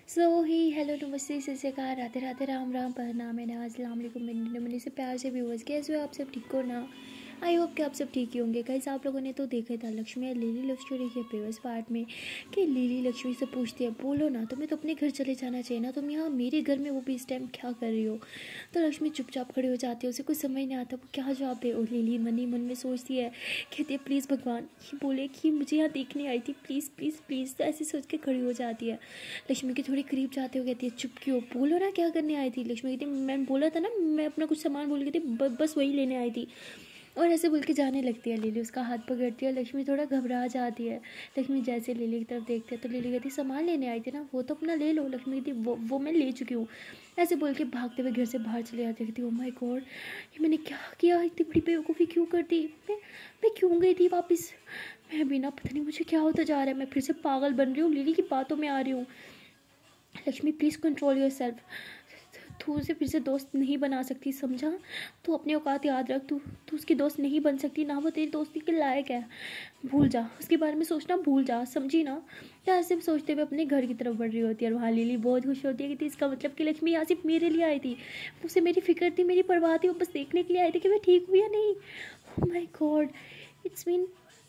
ही hello नमस्ते सत श्री अकाल राधे राधे राम राम प्रणाम है ना अस्सलाम वालेकुम मेरे से प्यार से व्यूअर्स कैसे हो आप सब ठीक हो ना। आई होप कि आप सब ठीक ही होंगे। गाइस आप लोगों ने तो देखा था लक्ष्मी और लिली लव स्टोरी के प्रीवियस पार्ट में कि लिली लक्ष्मी से पूछती है बोलो ना तुम्हें तो अपने घर चले जाना चाहिए ना, तुम यहाँ मेरे घर में वो भी इस टाइम क्या कर रही हो। तो लक्ष्मी चुपचाप खड़ी हो जाती है, उसे कुछ समझ नहीं आता वो क्या जवाब दे। और लिली मन ही मन में सोचती है, कहती है प्लीज़ भगवान ये बोले कि मुझे यहाँ देखने आई थी, प्लीज़ प्लीज़ प्लीज़। तो ऐसे सोच के खड़ी हो जाती है। लक्ष्मी के थोड़ी करीब जाते हो कहती है चुप क्यों, बोलो ना क्या करने आई थी। लक्ष्मी कहती मैंने बोला था ना मैं अपना कुछ सामान भूल गई थी, बस वही लेने आई थी। और ऐसे बोल के जाने लगती है। लिली उसका हाथ पकड़ती है, लक्ष्मी थोड़ा घबरा जाती है। लक्ष्मी जैसे लिली की तरफ देखती है तो लिली कहती सामान लेने आई थी ना, वो तो अपना ले लो। लक्ष्मी कहती वो मैं ले चुकी हूँ। ऐसे बोल के भागते हुए घर से बाहर चले जाती है। कहती ओ माय गॉड ये मैंने क्या किया, इतनी बड़ी बेवकूफ़ी क्यों कर दी। मैं क्यों गई थी वापस, मैं भी ना पता नहीं मुझे क्या होता जा रहा है, मैं फिर से पागल बन रही हूँ, लिली की बातों में आ रही हूँ। Lakshmi please control your self, तू उसे फिर से दोस्त नहीं बना सकती समझा। तू अपनी औकात याद रख, तू उसकी दोस्त नहीं बन सकती ना, वो तेरी दोस्ती के लायक है। भूल जा उसके बारे में सोचना, भूल जा समझी ना। तो ऐसे सोचते हुए अपने घर की तरफ बढ़ रही होती है। और वहाँ लिली बहुत खुश होती है कि इसका मतलब कि लक्ष्मी यहाँ सिर्फ मेरे लिए आई थी, उसे मेरी फिक्र थी, मेरी परवाह थी, वो बस देखने के लिए आई थी कि मैं ठीक हूँ या नहीं। Oh my God it's mean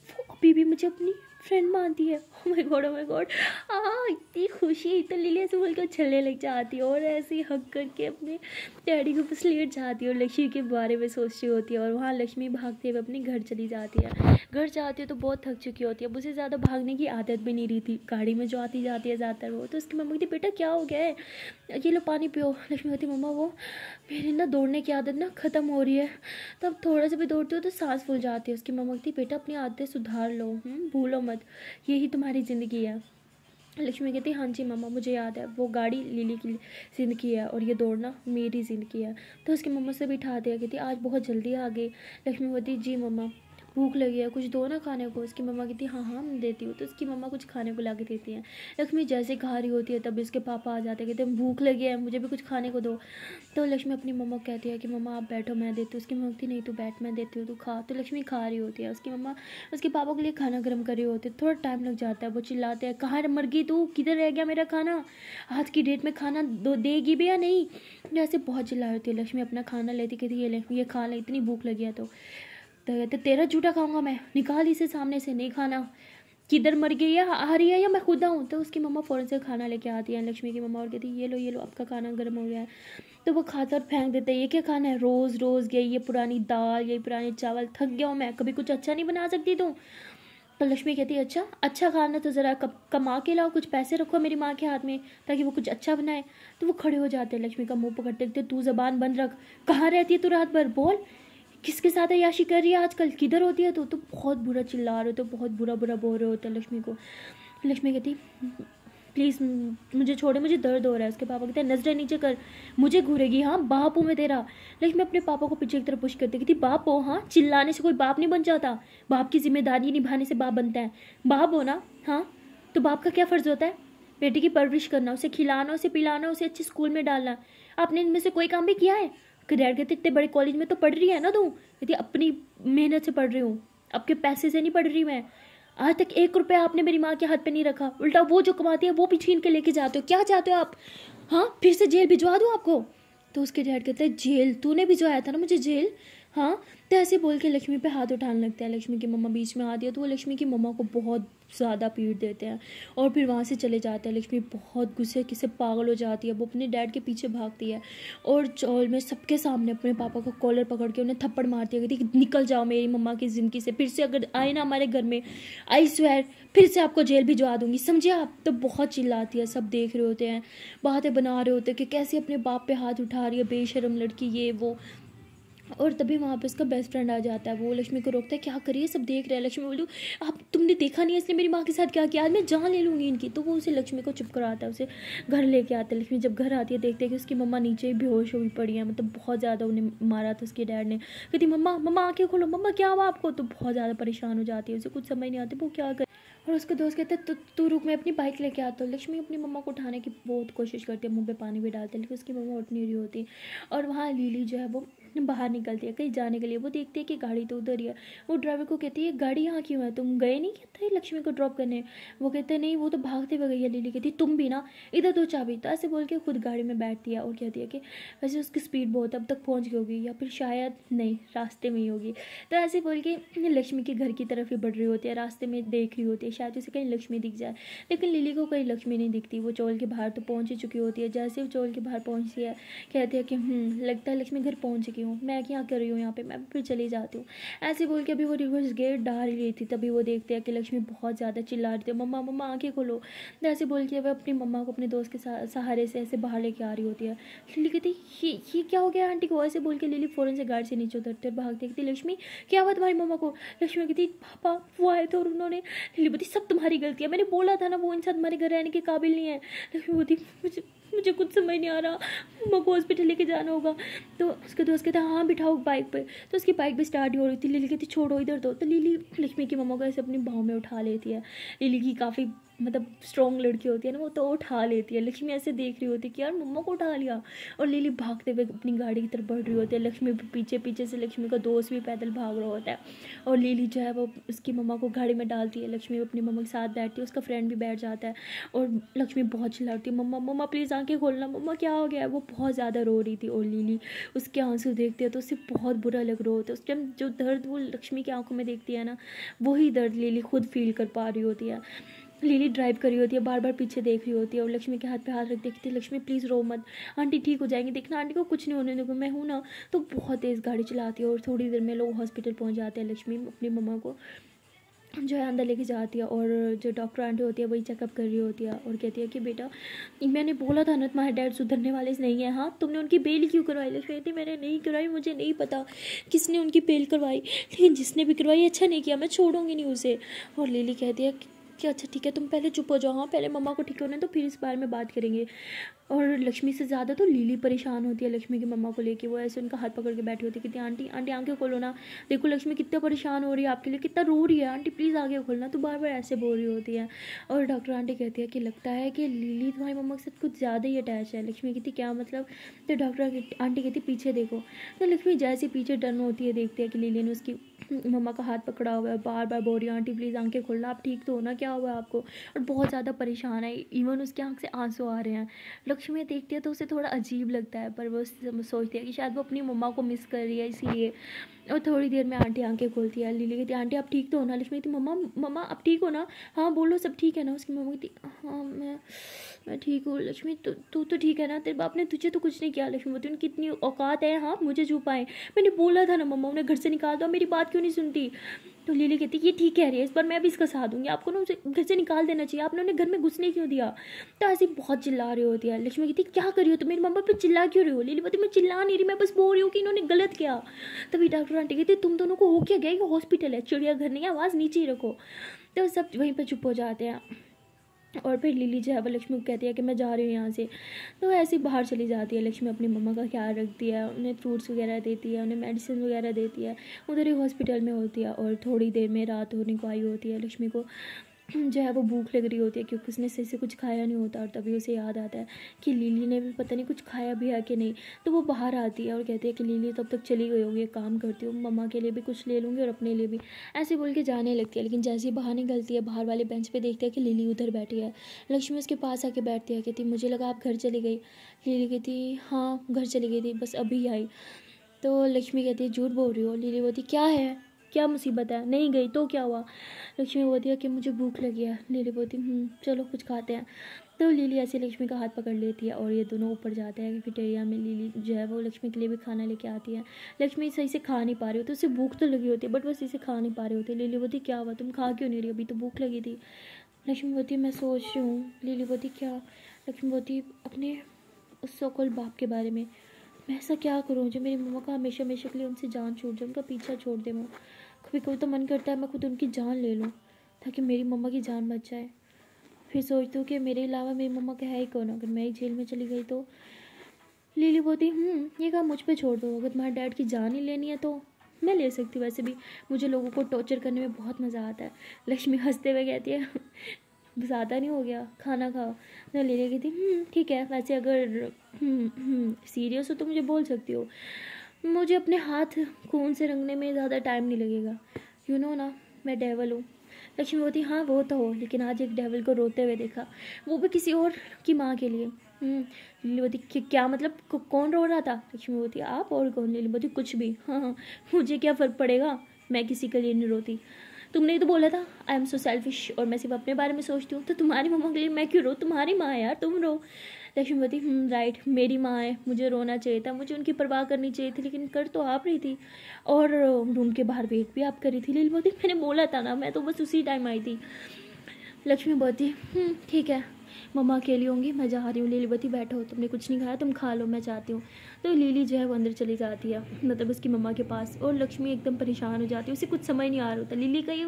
वो अभी भी मुझे अपनी फ्रेंड मानती है। ओ माय गॉड इतनी खुशी। तो लिली ऐसे बोल कर छलने लग जाती है और ऐसे ही हक करके अपने डैडी के ऊपर लेट जाती है और लक्ष्मी के बारे में सोच रही होती है। और वहाँ लक्ष्मी भागते हुए अपने घर चली जाती है। घर जाती है तो बहुत थक चुकी होती है, अब उसे ज़्यादा भागने की आदत भी नहीं रही थी, गाड़ी में जो आती जाती है ज़्यादातर वो। तो उसकी मम्मी कहती बेटा क्या हो गया है, ये लो पानी पियो। लक्ष्मी कहती मम्मा वो मेरी ना दौड़ने की आदत ना ख़त्म हो रही है, तब थोड़ा सा भी दौड़ती हो तो सांस फूल जाती है। उसकी मम्मा कहती बेटा अपनी आदतें सुधार लो, भूलो मत, यही तुम्हारी ज़िंदगी है। लक्ष्मी कहती हाँ जी मम्मा मुझे याद है, वो गाड़ी लिली की ज़िंदगी है और ये दौड़ना मेरी ज़िंदगी है। तो उसकी मम्मा से भी उठा दिया, कहती आज बहुत जल्दी आ गई। लक्ष्मी कहती जी मम्मा भूख लगी है कुछ दो ना खाने को। उसकी मम्मा कहती हाँ हाँ मैं देती हूँ। तो उसकी मम्मा कुछ खाने को ला के देती हैं। लक्ष्मी जैसे खा रही होती है तभी उसके पापा आ जाते हैं, कहते हैं भूख लगी है मुझे भी कुछ खाने को दो। तो लक्ष्मी अपनी मम्मा को कहती है कि मम्मा आप बैठो मैं देती हूँ। उसकी मम्मा कहती नहीं तू बैठ मैं देती हूँ तू खा। तो लक्ष्मी खा रही होती है, उसकी मम्मा उसके पापा के लिए खाना गर्म कर रही होती है। थोड़ा टाइम लग जाता है, वो चिल्लाते हैं कहाँ मर गई तू, किधर रह गया मेरा खाना, आज की डेट में खाना देगी भी या नहीं। जैसे बहुत चिल्ला रही होती है। लक्ष्मी अपना खाना लेती, कहती ये ले ये खा ले इतनी भूख लगी है तो कहते तेरा जूठा खाऊंगा मैं, निकाल इसे सामने से, नहीं खाना, किधर मर गई है आ रही है या मैं खुद आऊँ। तो उसकी मम्मा फ़ौरन से खाना लेके आती है लक्ष्मी की मम्मा और कहती ये लो आपका खाना गर्म हो गया है। तो वो खाता और फेंक देते हैं, ये क्या खाना है रोज़ रोज़ ये पुरानी दाल ये पुराने चावल, थक गया हूँ मैं, कभी कुछ अच्छा नहीं बना सकती तू। तो लक्ष्मी कहती है अच्छा खाना तो ज़रा कमा के लाओ, कुछ पैसे रखो मेरी माँ के हाथ में ताकि वो कुछ अच्छा बनाए। तो वो खड़े हो जाते हैं, लक्ष्मी का मुंह पकड़ते कहते तू ज़बान बंद रख, कहाँ रहती है तू रात भर, बोल किसके साथ अय्याशी कर रही है आजकल, किधर होती है तू। तो बहुत बुरा चिल्ला रहे होते, बहुत बुरा बुरा बोल रहे होते हैं लक्ष्मी को। लक्ष्मी कहती प्लीज़ मुझे छोड़े मुझे दर्द हो रहा है। उसके पापा कहते हैं नजरें नीचे कर, मुझे घूरेगी, हाँ बाप हूँ मैं तेरा। लक्ष्मी अपने पापा को पीछे की तरफ पुश करती कहती बाप हो, हाँ चिल्लाने से कोई बाप नहीं बन जाता, बाप की जिम्मेदारी निभाने से बाप बनता है, बाप हो ना, हाँ तो बाप का क्या फ़र्ज़ होता है, बेटी की परवरिश करना, उसे खिलाना उसे पिलाना उसे अच्छे स्कूल में डालना। आपने इनमें से कोई काम भी किया है। डैड कहते इतने बड़े कॉलेज में तो पढ़ रही है ना तू, कहती अपनी मेहनत से पढ़ रही हूँ, आपके पैसे से नहीं पढ़ रही मैं, आज तक 1 रुपया आपने मेरी माँ के हाथ पे नहीं रखा, उल्टा वो जो कमाती है वो भी छीन के लेके जाते हो, क्या चाहते हो आप, हाँ फिर से जेल भिजवा दूँ आपको। तो उसके डैड कहते हैं जेल, तूने भिजवाया था ना मुझे जेल, हाँ। तो ऐसे बोल के लक्ष्मी पे हाथ उठाने लगता है। लक्ष्मी की मम्मा बीच में आती है तो वो लक्ष्मी की मम्मा को बहुत ज़्यादा पीट देते हैं और फिर वहाँ से चले जाते हैं। लक्ष्मी बहुत गुस्से से पागल हो जाती है, वो अपने डैड के पीछे भागती है और चौल में सबके सामने अपने पापा को कॉलर पकड़ के उन्हें थप्पड़ मारती है, कहती निकल जाओ मेरी मम्मा की ज़िंदगी से, फिर से अगर आए ना हमारे घर में आई स्वेयर फिर से आपको जेल भिजवा दूंगी समझे आप। तो बहुत चिल्लाती है, सब देख रहे होते हैं, बातें बना रहे होते हैं कि कैसे अपने बाप पे हाथ उठा रही है बेशर्म लड़की ये वो। और तभी वहाँ पे उसका बेस्ट फ्रेंड आ जाता है, वो लक्ष्मी को रोकता है क्या करिए सब देख रहे हैं। लक्ष्मी बोलती आप तुमने देखा नहीं है इसलिए मेरी माँ के साथ क्या किया, आज मैं जान ले लूँगी इनकी। तो वो उसे लक्ष्मी को चुप कराता है, उसे घर लेके आता है। लक्ष्मी जब घर आती है देखते हैं कि उसकी मम्मा नीचे बेहोश हुई पड़ी है, मतलब बहुत ज़्यादा उन्हें मारा था उसके डैड ने। कहती मम्मा मम्मा आँखें खोलो, मम्मा क्या हुआ आपको। तो बहुत ज़्यादा परेशान हो जाती है, उसे कुछ समझ नहीं आती वो क्या करे। और उसका दोस्त कहता है तू रुक मैं अपनी बाइक लेके आता हूँ। लक्ष्मी अपनी मम्मा को उठाने की बहुत कोशिश करती है, मुँह पे पानी भी डालती है लेकिन उसकी मम्मा उठ नहीं रही होती। और वहाँ लिली जो है वो बाहर निकलती है कहीं जाने के लिए। वो देखती है कि गाड़ी तो उधर ही है। वो ड्राइवर को कहती है गाड़ी यहाँ क्यों है, तुम गए नहीं थे लक्ष्मी को ड्रॉप करने। वो कहते हैं नहीं, वो तो भागते हुए गई है। लिली कहती है तुम भी ना, इधर दो चाबी। तो ऐसे बोल के खुद गाड़ी में बैठती है और कहती है कि वैसे उसकी स्पीड बहुत, अब तक पहुँच गई होगी या फिर शायद नहीं रास्ते में ही होगी। तो ऐसे बोल के लक्ष्मी के घर की तरफ ही बढ़ रही होती है, रास्ते में देख रही होती है शायद उसे कहीं लक्ष्मी दिख जाए। लेकिन लिली को कहीं लक्ष्मी नहीं दिखती। वो चौल के बाहर तो पहुँच ही चुकी होती है। जैसे वो चौल के बाहर पहुँचती है कहती है कि लगता है लक्ष्मी घर पहुँच चुकी हूँ, मैं क्या कर रही हूँ यहाँ पे, मैं फिर चली जाती हूँ। ऐसे बोल के अभी वो रिवर्स गेट डाल रही थी तभी वो देखते हैं कि लक्ष्मी बहुत ज़्यादा चिल्ला रही थी, मम्मा मम्मा आंखें खोलो। तो ऐसे बोल के वह अपनी मम्मा को अपने दोस्त के सहारे से ऐसे बाहर लेके आ रही होती है। लिली कहती ये क्या हो गया आंटी को। ऐसे बोल के लिली फ़ौरन से गाड़ी से नीचे उतरते और भागती कहती लक्ष्मी क्या हुआ तुम्हारी मम्मा को। लक्ष्मी कहती पापा वो आए थे और उन्होंने। लिली बोलती सब तुम्हारी गलती है, मैंने बोला था ना वो इंसान तुम्हारे घर रहने के काबिल नहीं है। लक्ष्मी बोलती मुझे कुछ समझ नहीं आ रहा, मम्मा को हॉस्पिटल लेके जाना होगा। तो उसके दोस्त कहता हाँ बिठाओ बाइक पे। तो उसकी बाइक भी स्टार्ट नहीं हो रही थी। लिली कहती छोड़ो इधर दो। तो लिली लक्ष्मी की मम्मा को ऐसे अपनी बाहों में उठा लेती है। लिली की काफ़ी मतलब स्ट्रॉन्ग लड़की होती है ना, वो तो उठा लेती है। लक्ष्मी ऐसे देख रही होती है कि यार मम्मा को उठा लिया। और लिली भागते हुए अपनी गाड़ी की तरफ बढ़ रही होती है। लक्ष्मी पीछे पीछे से लक्ष्मी का दोस्त भी पैदल भाग रहा होता है। और लिली जो है वो उसकी मम्मा को गाड़ी में डालती है। लक्ष्मी अपनी मम्मा के साथ बैठती है, उसका फ्रेंड भी बैठ जाता है। और लक्ष्मी बहुत चिल्लाती है मम्मा मम्मा प्लीज़ आंखें खोलना, मम्मा क्या हो गया है। वो बहुत ज़्यादा रो रही थी और लिली उसके आंसू देखती है तो उससे बहुत बुरा लग रहा होता है। उस टाइम जो दर्द वो लक्ष्मी की आंखों में देखती है ना, वही दर्द लिली खुद फील कर पा रही होती है। लिली ड्राइव कर रही होती है, बार बार पीछे देख रही होती है और लक्ष्मी के हाथ पे हाथ रख देखती है लक्ष्मी प्लीज़ रो मत, आंटी ठीक हो जाएंगी, देखना आंटी को कुछ नहीं होने देगा, मैं हूँ ना। तो बहुत तेज़ गाड़ी चलाती है और थोड़ी देर में लोग हॉस्पिटल पहुँच जाते हैं। लक्ष्मी अपनी मम्मा को जो है अंदर लेके जाती है और जो डॉक्टर आंटी होती है वही चेकअप कर रही होती है और कहती है कि बेटा मैंने बोला था ना तुम्हारे डैड सुधरने वाले नहीं है, हाँ तुमने उनकी बेल क्यों करवाई। लक्ष्मी कहती मैंने नहीं करवाई, मुझे नहीं पता किसने उनकी बेल करवाई, लेकिन जिसने भी करवाई अच्छा नहीं किया, मैं छोड़ूंगी नहीं उसे। और लिली कहती है कि अच्छा ठीक है तुम पहले चुप हो जाओ, हाँ पहले मम्मा को ठीक होने तो फिर इस बारे में बात करेंगे। और लक्ष्मी से ज़्यादा तो लिली परेशान होती है लक्ष्मी की मम्मा को लेके। वो ऐसे उनका हाथ पकड़ के बैठी होती है कहती आंटी आंटी आंखें खोलो ना, देखो लक्ष्मी कितना परेशान हो रही है आपके लिए, कितना रो रही है, आंटी प्लीज़ आंखें खोलना। तो बार बार ऐसे बोल रही होती है। और डॉक्टर आंटी कहती है कि लगता है कि लिली तुम्हारी मम्मा के साथ कुछ ज़्यादा ही अटैच है। लक्ष्मी कहती क्या मतलब। तो डॉक्टर आंटी कहती पीछे देखो। तो लक्ष्मी जैसे पीछे टर्न होती है देखती है कि लिली ने उसकी मम्मा का हाथ पकड़ा हुआ है, बार बार बोल रही है आंटी प्लीज़ आंखें खोलना, आप ठीक तो हो ना, क्या हुआ है आपको। और बहुत ज़्यादा परेशान है, इवन उसकी आंख से आंसू आ रहे हैं। लक्ष्मी देखती है तो उसे थोड़ा अजीब लगता है, पर वो सोचती है कि शायद वो अपनी मम्मा को मिस कर रही है इसीलिए। और थोड़ी देर में आंटी आंखें खोलती है। लिली कहती है आंटी आप ठीक तो हो ना। लक्ष्मी कहती मम्मा मम्मा आप ठीक हो ना, हाँ बोलो सब ठीक है ना। उसकी मम्मा कहती हाँ मैं ठीक हूँ। लक्ष्मी तू तो ठीक है ना, तेरे बाप ने तुझे तो कुछ नहीं किया। लक्ष्मी बोलती उनकी इतनी औकात है हाँ मुझे छुपाएं, मैंने बोला था ना मम्मा उन्हें घर से निकाल दो, मेरी बात क्यों नहीं सुनती। तो लिली कहती ये ठीक कह रही है, इस बार मैं भी इसका साथ दूंगी, आपको ना उसे घर से निकाल देना चाहिए, आपने उन्हें घर में घुसने क्यों दिया। तो ऐसी बहुत चिल्ला रही होती है। लक्ष्मी कहती क्या कर रही हो तो मेरी मम्मा पे चिल्ला क्यों रही हो। लिली बोलती मैं चिल्ला नहीं रही, मैं बस बोल रही हूँ कि इन्होंने गलत किया। तभी डॉक्टर आंटी कहती तुम दोनों को हो क्या गया, ये हॉस्पिटल है चिड़ियाघर नहीं है, आवाज़ नीचे ही रखो। तो सब वहीं पर चुप हो जाते हैं। और फिर लिली जो है वो लक्ष्मी को कहती है कि मैं जा रही हूँ यहाँ से। तो ऐसे बाहर चली जाती है। लक्ष्मी अपनी मम्मा का ख्याल रखती है, उन्हें फ्रूट्स वगैरह देती है, उन्हें मेडिसिन वगैरह देती है, उधर ही हॉस्पिटल में होती है। और थोड़ी देर में रात होने को आई होती है। लक्ष्मी को जो है वो भूख लग रही होती है क्योंकि उसने सही से कुछ खाया नहीं होता। और तभी उसे याद आता है कि लिली ने भी पता नहीं कुछ खाया भी है कि नहीं। तो वो बाहर आती है और कहती है कि लिली तब तक चली गई होगी, एक काम करती हूँ मम्मा के लिए भी कुछ ले लूँगी और अपने लिए भी, ऐसे बोल के जाने लगती है। लेकिन जैसे ही बाहर निकलती है बाहर वाले बेंच पे देखते हैं कि लिली उधर बैठी है। लक्ष्मी उसके पास आके बैठती है, कहती मुझे लगा आप घर चली गई। लिली कहती हाँ घर चली गई थी, बस अभी आई। तो लक्ष्मी कहती है झूठ बोल रही हो। लिली बोलती क्या है, क्या मुसीबत है, नहीं गई तो क्या हुआ। लक्ष्मी बोलती है कि मुझे भूख लगी है। लिली बोलती चलो कुछ खाते हैं। तो लिली ऐसे लक्ष्मी का हाथ पकड़ लेती है और ये दोनों ऊपर जाते हैं कैफेटेरिया में। लिली जो है वो लक्ष्मी के लिए भी खाना लेके आती है। लक्ष्मी सही से खा नहीं पा रही होती, उसे भूख तो लगी होती है बट वो सही से खा नहीं पा रही होती। लिली बोलती क्या हुआ, तुम खा क्यों नहीं रही, अभी तो भूख लगी थी। लक्ष्मी बोलती मैं सोच रही हूँ। लिली बोलती क्या। लक्ष्मी बोलती अपने उस सोकल बाप के बारे में, मैं ऐसा क्या करूँ जो मेरी मम्मा का हमेशा हमेशा के लिए उनसे जान छूट जाए, उनका पीछा छोड़ दे। मैं कभी कभी तो मन करता है मैं खुद उनकी जान ले लूँ ताकि मेरी मम्मा की जान बच जाए। फिर सोचती हूँ कि मेरे अलावा मेरी मम्मा का है ही कौन, अगर मैं ही जेल में चली गई तो। लिली बोलती ये काम मुझ पे छोड़ दो, अगर तुम्हारे डैड की जान ही लेनी है तो मैं ले सकती हूँ, वैसे भी मुझे लोगों को टॉर्चर करने में बहुत मज़ा आता है। लक्ष्मी हंसते हुए कहती है ज़्यादा नहीं हो गया, खाना खाओ। तो लिली कहती ठीक है, वैसे अगर सीरियस हो तो मुझे बोल सकती हो। मुझे अपने हाथ खून से रंगने में ज़्यादा टाइम नहीं लगेगा, यू नो ना, मैं डेवल हूँ। लक्ष्मी बोलती हाँ वो तो हो, लेकिन आज एक डेवल को रोते हुए देखा, वो भी किसी और की माँ के लिए। लिली बोलती क्या मतलब, कौन रो रहा था? लक्ष्मी बोलती आप और कौन? लिली बोलती कुछ भी। हाँ, मुझे क्या फ़र्क पड़ेगा, मैं किसी के लिए नहीं रोती। तुमने ही तो बोला था आई एम सो सेल्फिश, और मैं सिर्फ अपने बारे में सोचती हूँ, तो तुम्हारी मम्मा के लिए मैं क्यों रो? तुम्हारी माँ है यार, तुम रो। लक्ष्मी बोलती राइट, मेरी माँ है, मुझे रोना चाहिए था, मुझे उनकी परवाह करनी चाहिए थी, लेकिन कर तो आप रही थी, और रूम के बाहर वेट भी आप करी थी। लिली बोलती मैंने बोला था ना, मैं तो बस उसी टाइम आई थी। लक्ष्मी बोलती ठीक है, मम्मा अकेली होंगी, मैं जा रही हूँ। लिली बोलती बैठो, तुमने कुछ नहीं खाया, तुम खा लो, मैं जाती हूँ। तो लिली जो है वो अंदर चली जाती है, मतलब उसकी मम्मा के पास, और लक्ष्मी एकदम परेशान हो जाती है, उसे कुछ समझ नहीं आ रहा होता। लिली का ये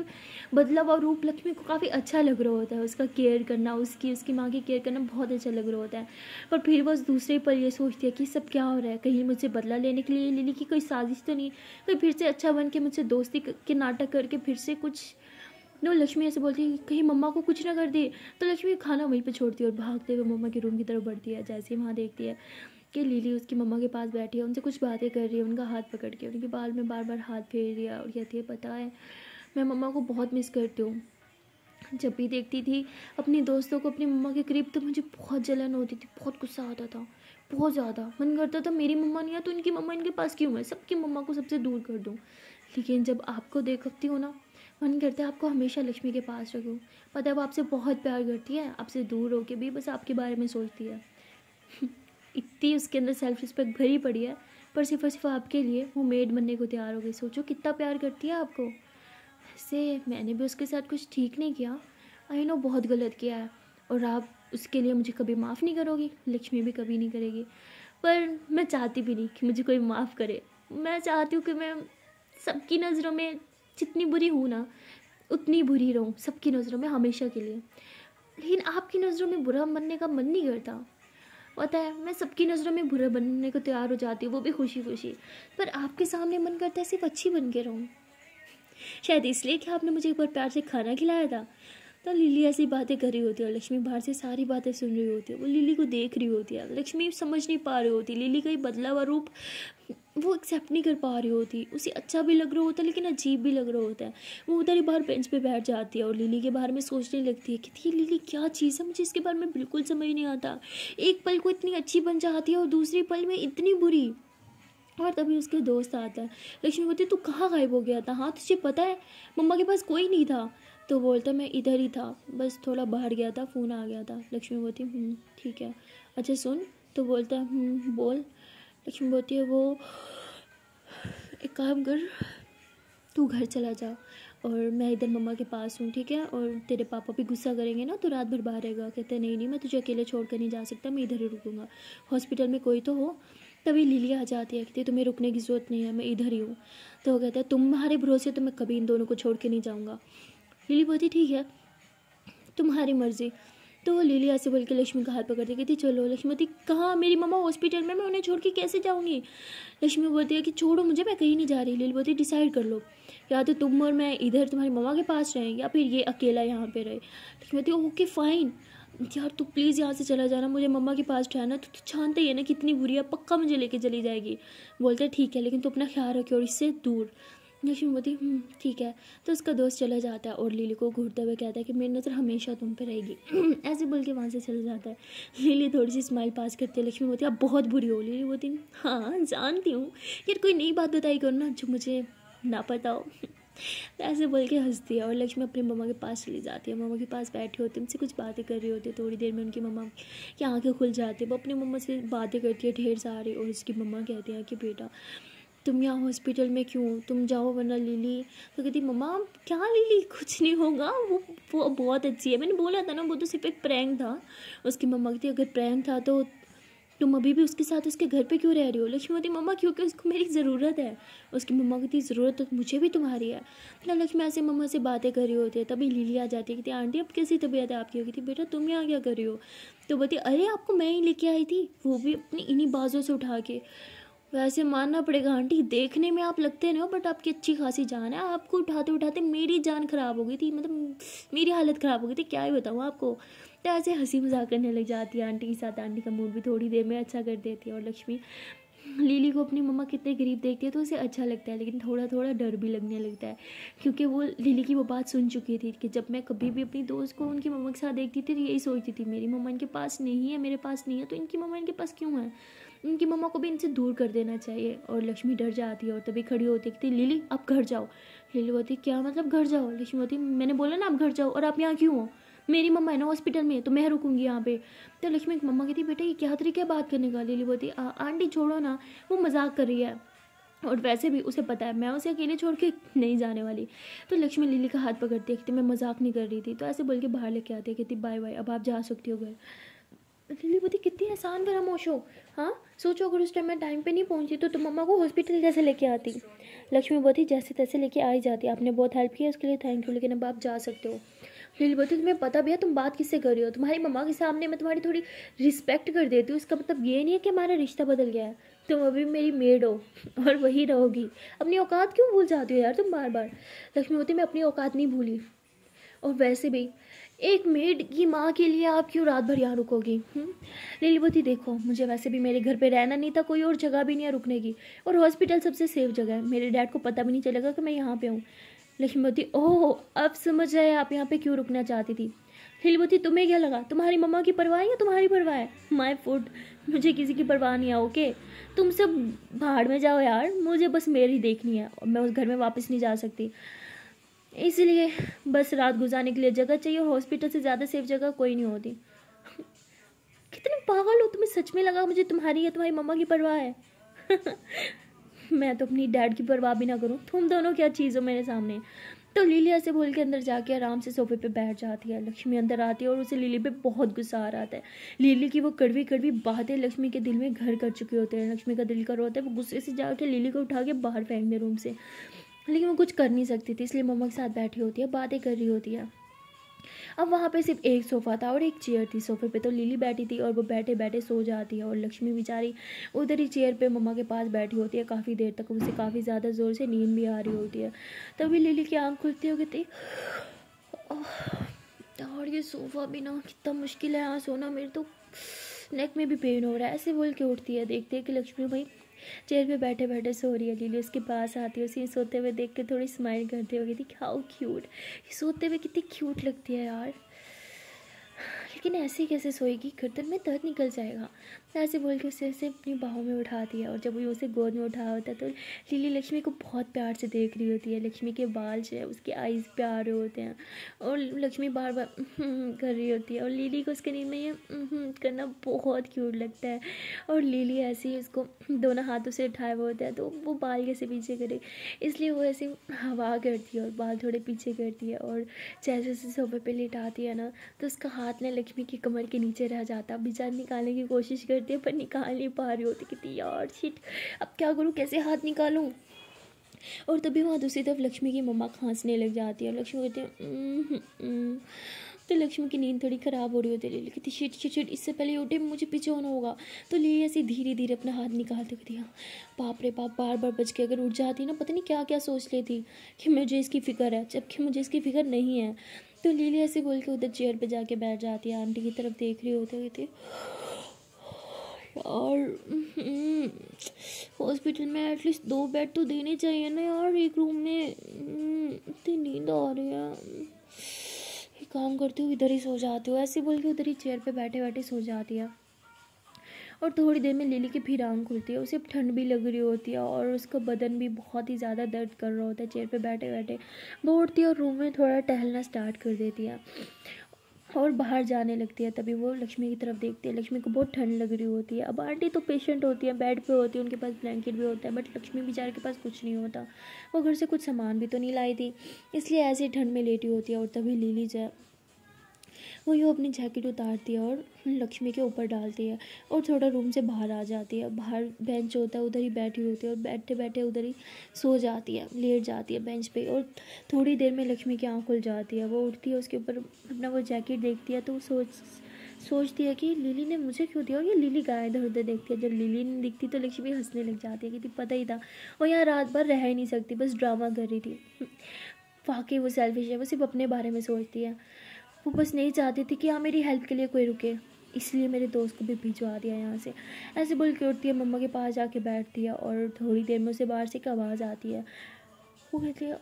बदला हुआ रूप लक्ष्मी को काफ़ी अच्छा लग रहा होता है, उसका केयर करना, उसकी माँ की केयर करना बहुत अच्छा लग रहा होता है। पर फिर वो दूसरे पल ये सोचती है कि सब क्या हो रहा है, कहीं मुझसे बदला लेने के लिए लिली की कोई साजिश तो नहीं, कोई फिर से अच्छा बन के मुझसे दोस्ती के नाटक करके फिर से कुछ। नो, लक्ष्मी ऐसे बोलती है कहीं मम्मा को कुछ ना कर दे। तो लक्ष्मी खाना वहीं पे छोड़ती है और भागते हुए मम्मा के रूम की तरफ बढ़ती है। जैसे ही वहाँ देखती है कि लिली उसकी मम्मा के पास बैठी है, उनसे कुछ बातें कर रही है, उनका हाथ पकड़ के उनके बाल में बार बार हाथ फेर रही है और कहती है पता है मैं मम्मा को बहुत मिस करती हूँ। जब भी देखती थी अपनी दोस्तों को अपनी मम्मा के करीब, तो मुझे बहुत जलन होती थी, बहुत गुस्सा आता था, बहुत ज़्यादा मन करता था मेरी मम्मा नहीं है तो इनकी मम्मा इनके पास क्यों है, सबकी मम्मा को सबसे दूर कर दूँ। लेकिन जब आपको देखती हूँ ना, मन करता है आपको हमेशा लक्ष्मी के पास रखूँ। पता है वो आपसे बहुत प्यार करती है, आपसे दूर होके भी बस आपके बारे में सोचती है। इतनी उसके अंदर सेल्फ रिस्पेक्ट भरी पड़ी है, पर सिर्फ और सिर्फ आपके लिए वो मेड बनने को तैयार हो गई। सोचो कितना प्यार करती है आपको। से मैंने भी उसके साथ कुछ ठीक नहीं किया, आई नो बहुत गलत किया है, और आप उसके लिए मुझे कभी माफ़ नहीं करोगी, लक्ष्मी भी कभी नहीं करेगी। पर मैं चाहती भी नहीं कि मुझे कोई माफ़ करे। मैं चाहती हूँ कि मैं सबकी नज़रों में जितनी बुरी हूँ ना, उतनी बुरी रहूँ सबकी नज़रों में हमेशा के लिए। लेकिन आपकी नज़रों में बुरा बनने का मन नहीं करता। पता है मैं सबकी नज़रों में बुरा बनने को तैयार हो जाती हूँ, वो भी खुशी खुशी, पर आपके सामने मन करता है सिर्फ अच्छी बन के रहूँ। शायद इसलिए कि आपने मुझे एक बार प्यार से खाना खिलाया था। तो लिली ऐसी बातें कर रही होती है और लक्ष्मी बाहर से सारी बातें सुन रही होती है। वो लिली को देख रही होती है, लक्ष्मी समझ नहीं पा रही होती लिली का ये बदला हुआ रूप, वो एक्सेप्ट नहीं कर पा रही होती। उसे अच्छा भी लग रहा होता है लेकिन अजीब भी लग रहा होता है। वो उधर ही बाहर बेंच पे बैठ जाती है और लिली के बारे में सोचने लगती है कि ये लिली क्या चीज़ है, मुझे इसके बारे में बिल्कुल समझ नहीं आता। एक पल को इतनी अच्छी बन जाती है और दूसरी पल में इतनी बुरी। और तभी उसके दोस्त आता है। लक्ष्मी बोलती तू कहाँ गायब हो गया था, हाँ तुझे पता है मम्मा के पास कोई नहीं था। तो बोलता मैं इधर ही था, बस थोड़ा बाहर गया था, फ़ोन आ गया था। लक्ष्मी बोलती ठीक है, अच्छा सुन। तो बोलता बोल। लक्ष्मी बोलती है वो एक काम कर, तू घर चला जा और मैं इधर मम्मा के पास हूँ, ठीक है, और तेरे पापा भी गुस्सा करेंगे ना तो रात भर बाहर रहेगा। कहते नहीं मैं तुझे अकेले छोड़ कर नहीं जा सकता, मैं इधर ही रुकूंगा, हॉस्पिटल में कोई तो हो। तभी लिली आ जाती है, कहती तुम्हें रुकने की ज़रूरत नहीं है, मैं इधर ही हूँ। तो वो कहता है तुम्हारे भरोसे तो मैं कभी इन दोनों को छोड़ के नहीं जाऊँगा। लिली बोलती ठीक है तुम्हारी मर्ज़ी। तो वो लिली ऐसे बोल के लक्ष्मी का हाथ पकड़ती कहती चलो। लक्ष्मी बोलती कहाँ, मेरी मम्मा हॉस्पिटल में, मैं उन्हें छोड़ के कैसे जाऊँगी। लक्ष्मी बोलती है कि छोड़ो मुझे, मैं कहीं नहीं जा रही। लिली बोलती डिसाइड कर लो, या तो तुम और मैं इधर तुम्हारी मम्मा के पास रहें या फिर ये अकेला यहाँ पे रहे। लक्ष्मी बोलती ओके फाइन, यार तू प्लीज़ यहाँ से चला जाना, मुझे मम्मा के पास ठहरना, तो तू जानते ही है ना कितनी बुरी है, पक्का मुझे लेके चली जाएगी। बोलते हैं ठीक है लेकिन तू अपना ख्याल रखे और इससे दूर। लक्ष्मी बोलती ठीक है। तो उसका दोस्त चला जाता है और लिली को घूरते हुए कहता है कि मेरी नज़र हमेशा तुम पे रहेगी। ऐसे बोल के वहाँ से चला जाता है। लिली थोड़ी सी स्माइल पास करती है। लक्ष्मी बोलती है आप बहुत बुरी हो। लिली बोलती हाँ जानती हूँ, यार कोई नई बात बताई करो ना जो मुझे ना पता हो। ऐसे बोल के हंसती है और लक्ष्मी अपनी मम्मा के पास चली जाती है। मम्मा के पास बैठी होती है, उनसे कुछ बातें कर रही होती है। थोड़ी देर में उनकी मम्मा की आंखें खुल जाती है, वो अपनी मम्मा से बातें करती है ढेर सारी, और उसकी मम्मा कहती है कि बेटा तुम यहाँ हॉस्पिटल में क्यों, तुम जाओ वरना लिली। तो कहती मम्मा क्या लिली, कुछ नहीं होगा, वो बहुत अच्छी है, मैंने बोला था ना वो तो सिर्फ एक प्रैंक था। उसकी मम्मा कहती अगर प्रैंक था तो तुम अभी भी उसके साथ उसके घर पे क्यों रह रही हो। लक्ष्मी बोलती मम्मा क्योंकि उसको मेरी ज़रूरत है। उसकी मम्मा कहती ज़रूरत तो मुझे भी तुम्हारी है ना। लक्ष्मी ऐसे मम्मा से बातें कर रही होती है, तभी लिली आ जाती है। कहती आंटी अब कैसी तबीयत है आपकी। कहती बेटा तुम यहाँ क्या कर रही हो। तो बोलती अरे आपको मैं ही लेके आई थी, वो भी अपनी इन्हीं बाजों से उठा के। वैसे मानना पड़ेगा आंटी, देखने में आप लगते नहीं हो बट आपकी अच्छी खासी जान है, आपको उठाते उठाते मेरी जान ख़राब हो गई थी, मतलब मेरी हालत ख़राब हो गई थी, क्या ही बताऊँ आपको। तो ऐसे हंसी मजाक करने लग जाती है आंटी के साथ। आंटी का मूड भी थोड़ी देर में अच्छा कर देती है और लक्ष्मी लिली को अपनी मम्मा कितने करीब देखती है तो उसे अच्छा लगता है, लेकिन थोड़ा थोड़ा डर भी लगने लगता है, क्योंकि वो लिली की वो बात सुन चुकी थी कि जब मैं कभी भी अपनी दोस्त को उनकी मम्मा के साथ देखती थी तो यही सोचती थी मेरी मम्मा इनके पास नहीं है, मेरे पास नहीं है, तो इनकी मम्मा इनके पास क्यों है, इनकी मम्मा को भी इनसे दूर कर देना चाहिए। और लक्ष्मी डर जाती है और तभी खड़ी होती है कि लिली आप घर जाओ। लिली बोलती क्या मतलब घर जाओ? लक्ष्मी बोलती मैंने बोला ना आप घर जाओ, और आप यहाँ क्यों हो? मेरी मम्मा है ना हॉस्पिटल में, तो मैं रुकूंगी यहाँ पे। तो लक्ष्मी की मम्मा कहती बेटा ये क्या तरीका है बात करने का? लिली बोलती आंटी छोड़ो ना, वो मजाक कर रही है, और वैसे भी उसे पता है मैं उसे अकेले छोड़ के नहीं जाने वाली। तो लक्ष्मी लिली का हाथ पकड़ती है, कहती मैं मजाक नहीं कर रही थी, तो ऐसे बोल के बाहर लेके आती है, कहती बाय बाय अब आप जा सकती हो घर। लिली बोलती कितनी आसान फरामोश हो, हाँ सोचो अगर उस टाइम मैं टाइम पे नहीं पहुंची तो मम्मा को हॉस्पिटल कैसे लेके आती। लक्ष्मी बोलती जैसे तैसे लेके आ ही जाती, आपने बहुत हेल्प किया उसके लिए थैंक यू, लेकिन अब आप जा सकते हो। लिली बोलती तुम्हें पता भी है तुम बात किससे कर रही हो? तुम्हारी मम्मा के सामने मैं तुम्हारी थोड़ी रिस्पेक्ट कर देती हूँ, इसका मतलब ये नहीं है कि हमारा रिश्ता बदल गया है, तुम अभी मेरी मेड हो और वही रहोगी। अपनी औकात क्यों भूल जाती हो यार तुम बार बार? लक्ष्मी बोलती मैं अपनी औकात नहीं भूली, और वैसे भी एक मेड की माँ के लिए आप क्यों रात भर यहाँ रुकोगी? लिली बोलती देखो मुझे वैसे भी मेरे घर पे रहना नहीं था, कोई और जगह भी नहीं है रुकने की, और हॉस्पिटल सबसे सेफ जगह है, मेरे डैड को पता भी नहीं चलेगा कि मैं यहाँ पे हूँ। लक्ष्मी बोलती ओह अब समझ आए आप यहाँ पे क्यों रुकना चाहती थी। लिली बोलती तुम्हें क्या लगा तुम्हारी मम्मा की परवाह है या तुम्हारी परवाह है? माई फूड, मुझे किसी की परवाह नहीं है, ओके तुम सब भाड़ में जाओ यार, मुझे बस मेरी देखनी है और मैं उस घर में वापस नहीं जा सकती, इसलिए बस रात गुजारने के लिए जगह चाहिए, और हॉस्पिटल से ज़्यादा सेफ जगह कोई नहीं होती। कितने पागल हो, तुम्हें सच में लगा मुझे तुम्हारी या तुम्हारी मम्मा की परवाह है? मैं तो अपनी डैड की परवाह भी ना करूं, तुम दोनों क्या चीज़ हो मेरे सामने। तो लिली ऐसे बोल के अंदर जाके आराम से सोफे पे बैठ जाती है। लक्ष्मी अंदर आती है और उसे लिली पे बहुत गुस्सा आ रहा है। लिली की वो कड़वी कड़वी बातें लक्ष्मी के दिल में घर कर चुके होते हैं। लक्ष्मी का दिल कर होता है वो गुस्से से जाके लिली को उठा के बाहर फेंक दे रूम से, लेकिन वो कुछ कर नहीं सकती थी, इसलिए मम्मा के साथ बैठी होती है, बातें कर रही होती है। अब वहाँ पे सिर्फ एक सोफ़ा था और एक चेयर थी। सोफे पे तो लिली बैठी थी और वो बैठे बैठे सो जाती है, और लक्ष्मी बेचारी उधर ही चेयर पे मम्मा के पास बैठी होती है काफ़ी देर तक। उसे काफ़ी ज़्यादा ज़ोर से नींद भी आ रही होती है। तभी लिली की आँख खुलती हो कहती और ये सोफ़ा भी ना कितना मुश्किल है यहाँ सोना, मेरे तो नेक में भी पेन हो रहा है। ऐसे बोल के उठती है, देखते हैं कि लक्ष्मी भाई चेयर पे बैठे बैठे सो रही है। लिली उसके पास आती है, उसे सोते हुए देख के थोड़ी स्माइल करती होगी, थी हाउ क्यूट, सोते हुए कितनी क्यूट लगती है यार, लेकिन ऐसे कैसे सोएगी, गर्दन में दर्द निकल जाएगा। ऐसे बोल के उसे ऐसे अपनी बाहों में उठाती है, और जब वो उसे गोद में उठाया होता है तो लिली लक्ष्मी को बहुत प्यार से देख रही होती है। लक्ष्मी के बाल जो है उसके आईज पे आ रहे होते हैं, और लक्ष्मी बार बार कर रही होती है, और लिली को उसके नींद में ये करना बहुत क्यूट लगता है। और लिली ऐसे ही उसको दोनों हाथों से उठाए हुए होता है, तो वो बाल कैसे पीछे करे, इसलिए वो ऐसे हवा करती है और बाल थोड़े पीछे करती है, और जैसे जैसे सोफे पे लेटाती है ना तो उसका हाथ ने लक्ष्मी की कमर के नीचे रह जाता। बेचारी निकालने की कोशिश करती है पर निकाल नहीं पा रही होती, कितनी यार शिट, अब क्या करूँ, कैसे हाथ निकालूं। और तभी वहाँ दूसरी तरफ लक्ष्मी की मम्मा खांसने लग जाती है, और लक्ष्मी कहती है तो लक्ष्मी की नींद थोड़ी ख़राब हो रही होती है। लिली कहती शिट शिट शिट, इससे पहले ये उठे मुझे पीछे होना होगा। तो लिली ऐसे धीरे धीरे अपना हाथ निकालते कहती हाँ बाप रे बाप, बार बार बच के अगर उठ जाती ना पता नहीं क्या क्या सोच लेती कि मुझे इसकी फ़िक्र है, जबकि मुझे इसकी फ़िक्र नहीं है। तो लिली ऐसे बोल के उधर चेयर पे जाके बैठ जाती है, आंटी की तरफ देख रही होती थी। और हॉस्पिटल में एटलीस्ट 2 बेड तो देने चाहिए ना यार, एक रूम में इतनी नींद आ रही है, एक काम करती हूँ इधर ही सो जाती हूँ। ऐसे बोल के उधर ही चेयर पे बैठे बैठे सो जाती है। और थोड़ी देर में लिली की फिर आँख खुलती है, उसे ठंड भी लग रही होती है और उसका बदन भी बहुत ही ज़्यादा दर्द कर रहा होता है चेयर पे बैठे बैठे। वो उठती है और रूम में थोड़ा टहलना स्टार्ट कर देती है और बाहर जाने लगती है। तभी वो लक्ष्मी की तरफ देखती है, लक्ष्मी को बहुत ठंड लग रही होती है। अब आंटी तो पेशेंट होती है, बेड पे होती है, उनके पास ब्लैंकेट भी होता है, बट लक्ष्मी बेचारे के पास कुछ नहीं होता, वो घर से कुछ सामान भी तो नहीं लाई थी, इसलिए ऐसे ठंड में लेटी होती है। और तभी लिली जो वो यूँ अपनी जैकेट उतारती है और लक्ष्मी के ऊपर डालती है और थोड़ा रूम से बाहर आ जाती है। बाहर बेंच होता है, उधर ही बैठी होती है और बैठते बैठे उधर ही सो जाती है, लेट जाती है बेंच पे। और थोड़ी देर में लक्ष्मी की आँख खुल जाती है, वो उठती है, उसके ऊपर अपना वो जैकेट देखती है तो सोचती है कि लिली ने मुझे क्यों दिया, और ये लिली का इधर उधर देखती है। जब लिली नहीं दिखती तो लक्ष्मी हंसने लग जाती है कि पता ही था वो यहाँ रात भर रह ही नहीं सकती, बस ड्रामा कर रही थी। वाकई वो सेल्फिश है, वो सिर्फ अपने बारे में सोचती है, वो बस नहीं चाहती थी कि हाँ मेरी हेल्प के लिए कोई रुके, इसलिए मेरे दोस्त को भी भिजवा दिया यहाँ से। ऐसे बोल के उठती है, मम्मा के पास जाके बैठती है और थोड़ी देर में उसे बाहर से एक आवाज़ आती है। वो कहती है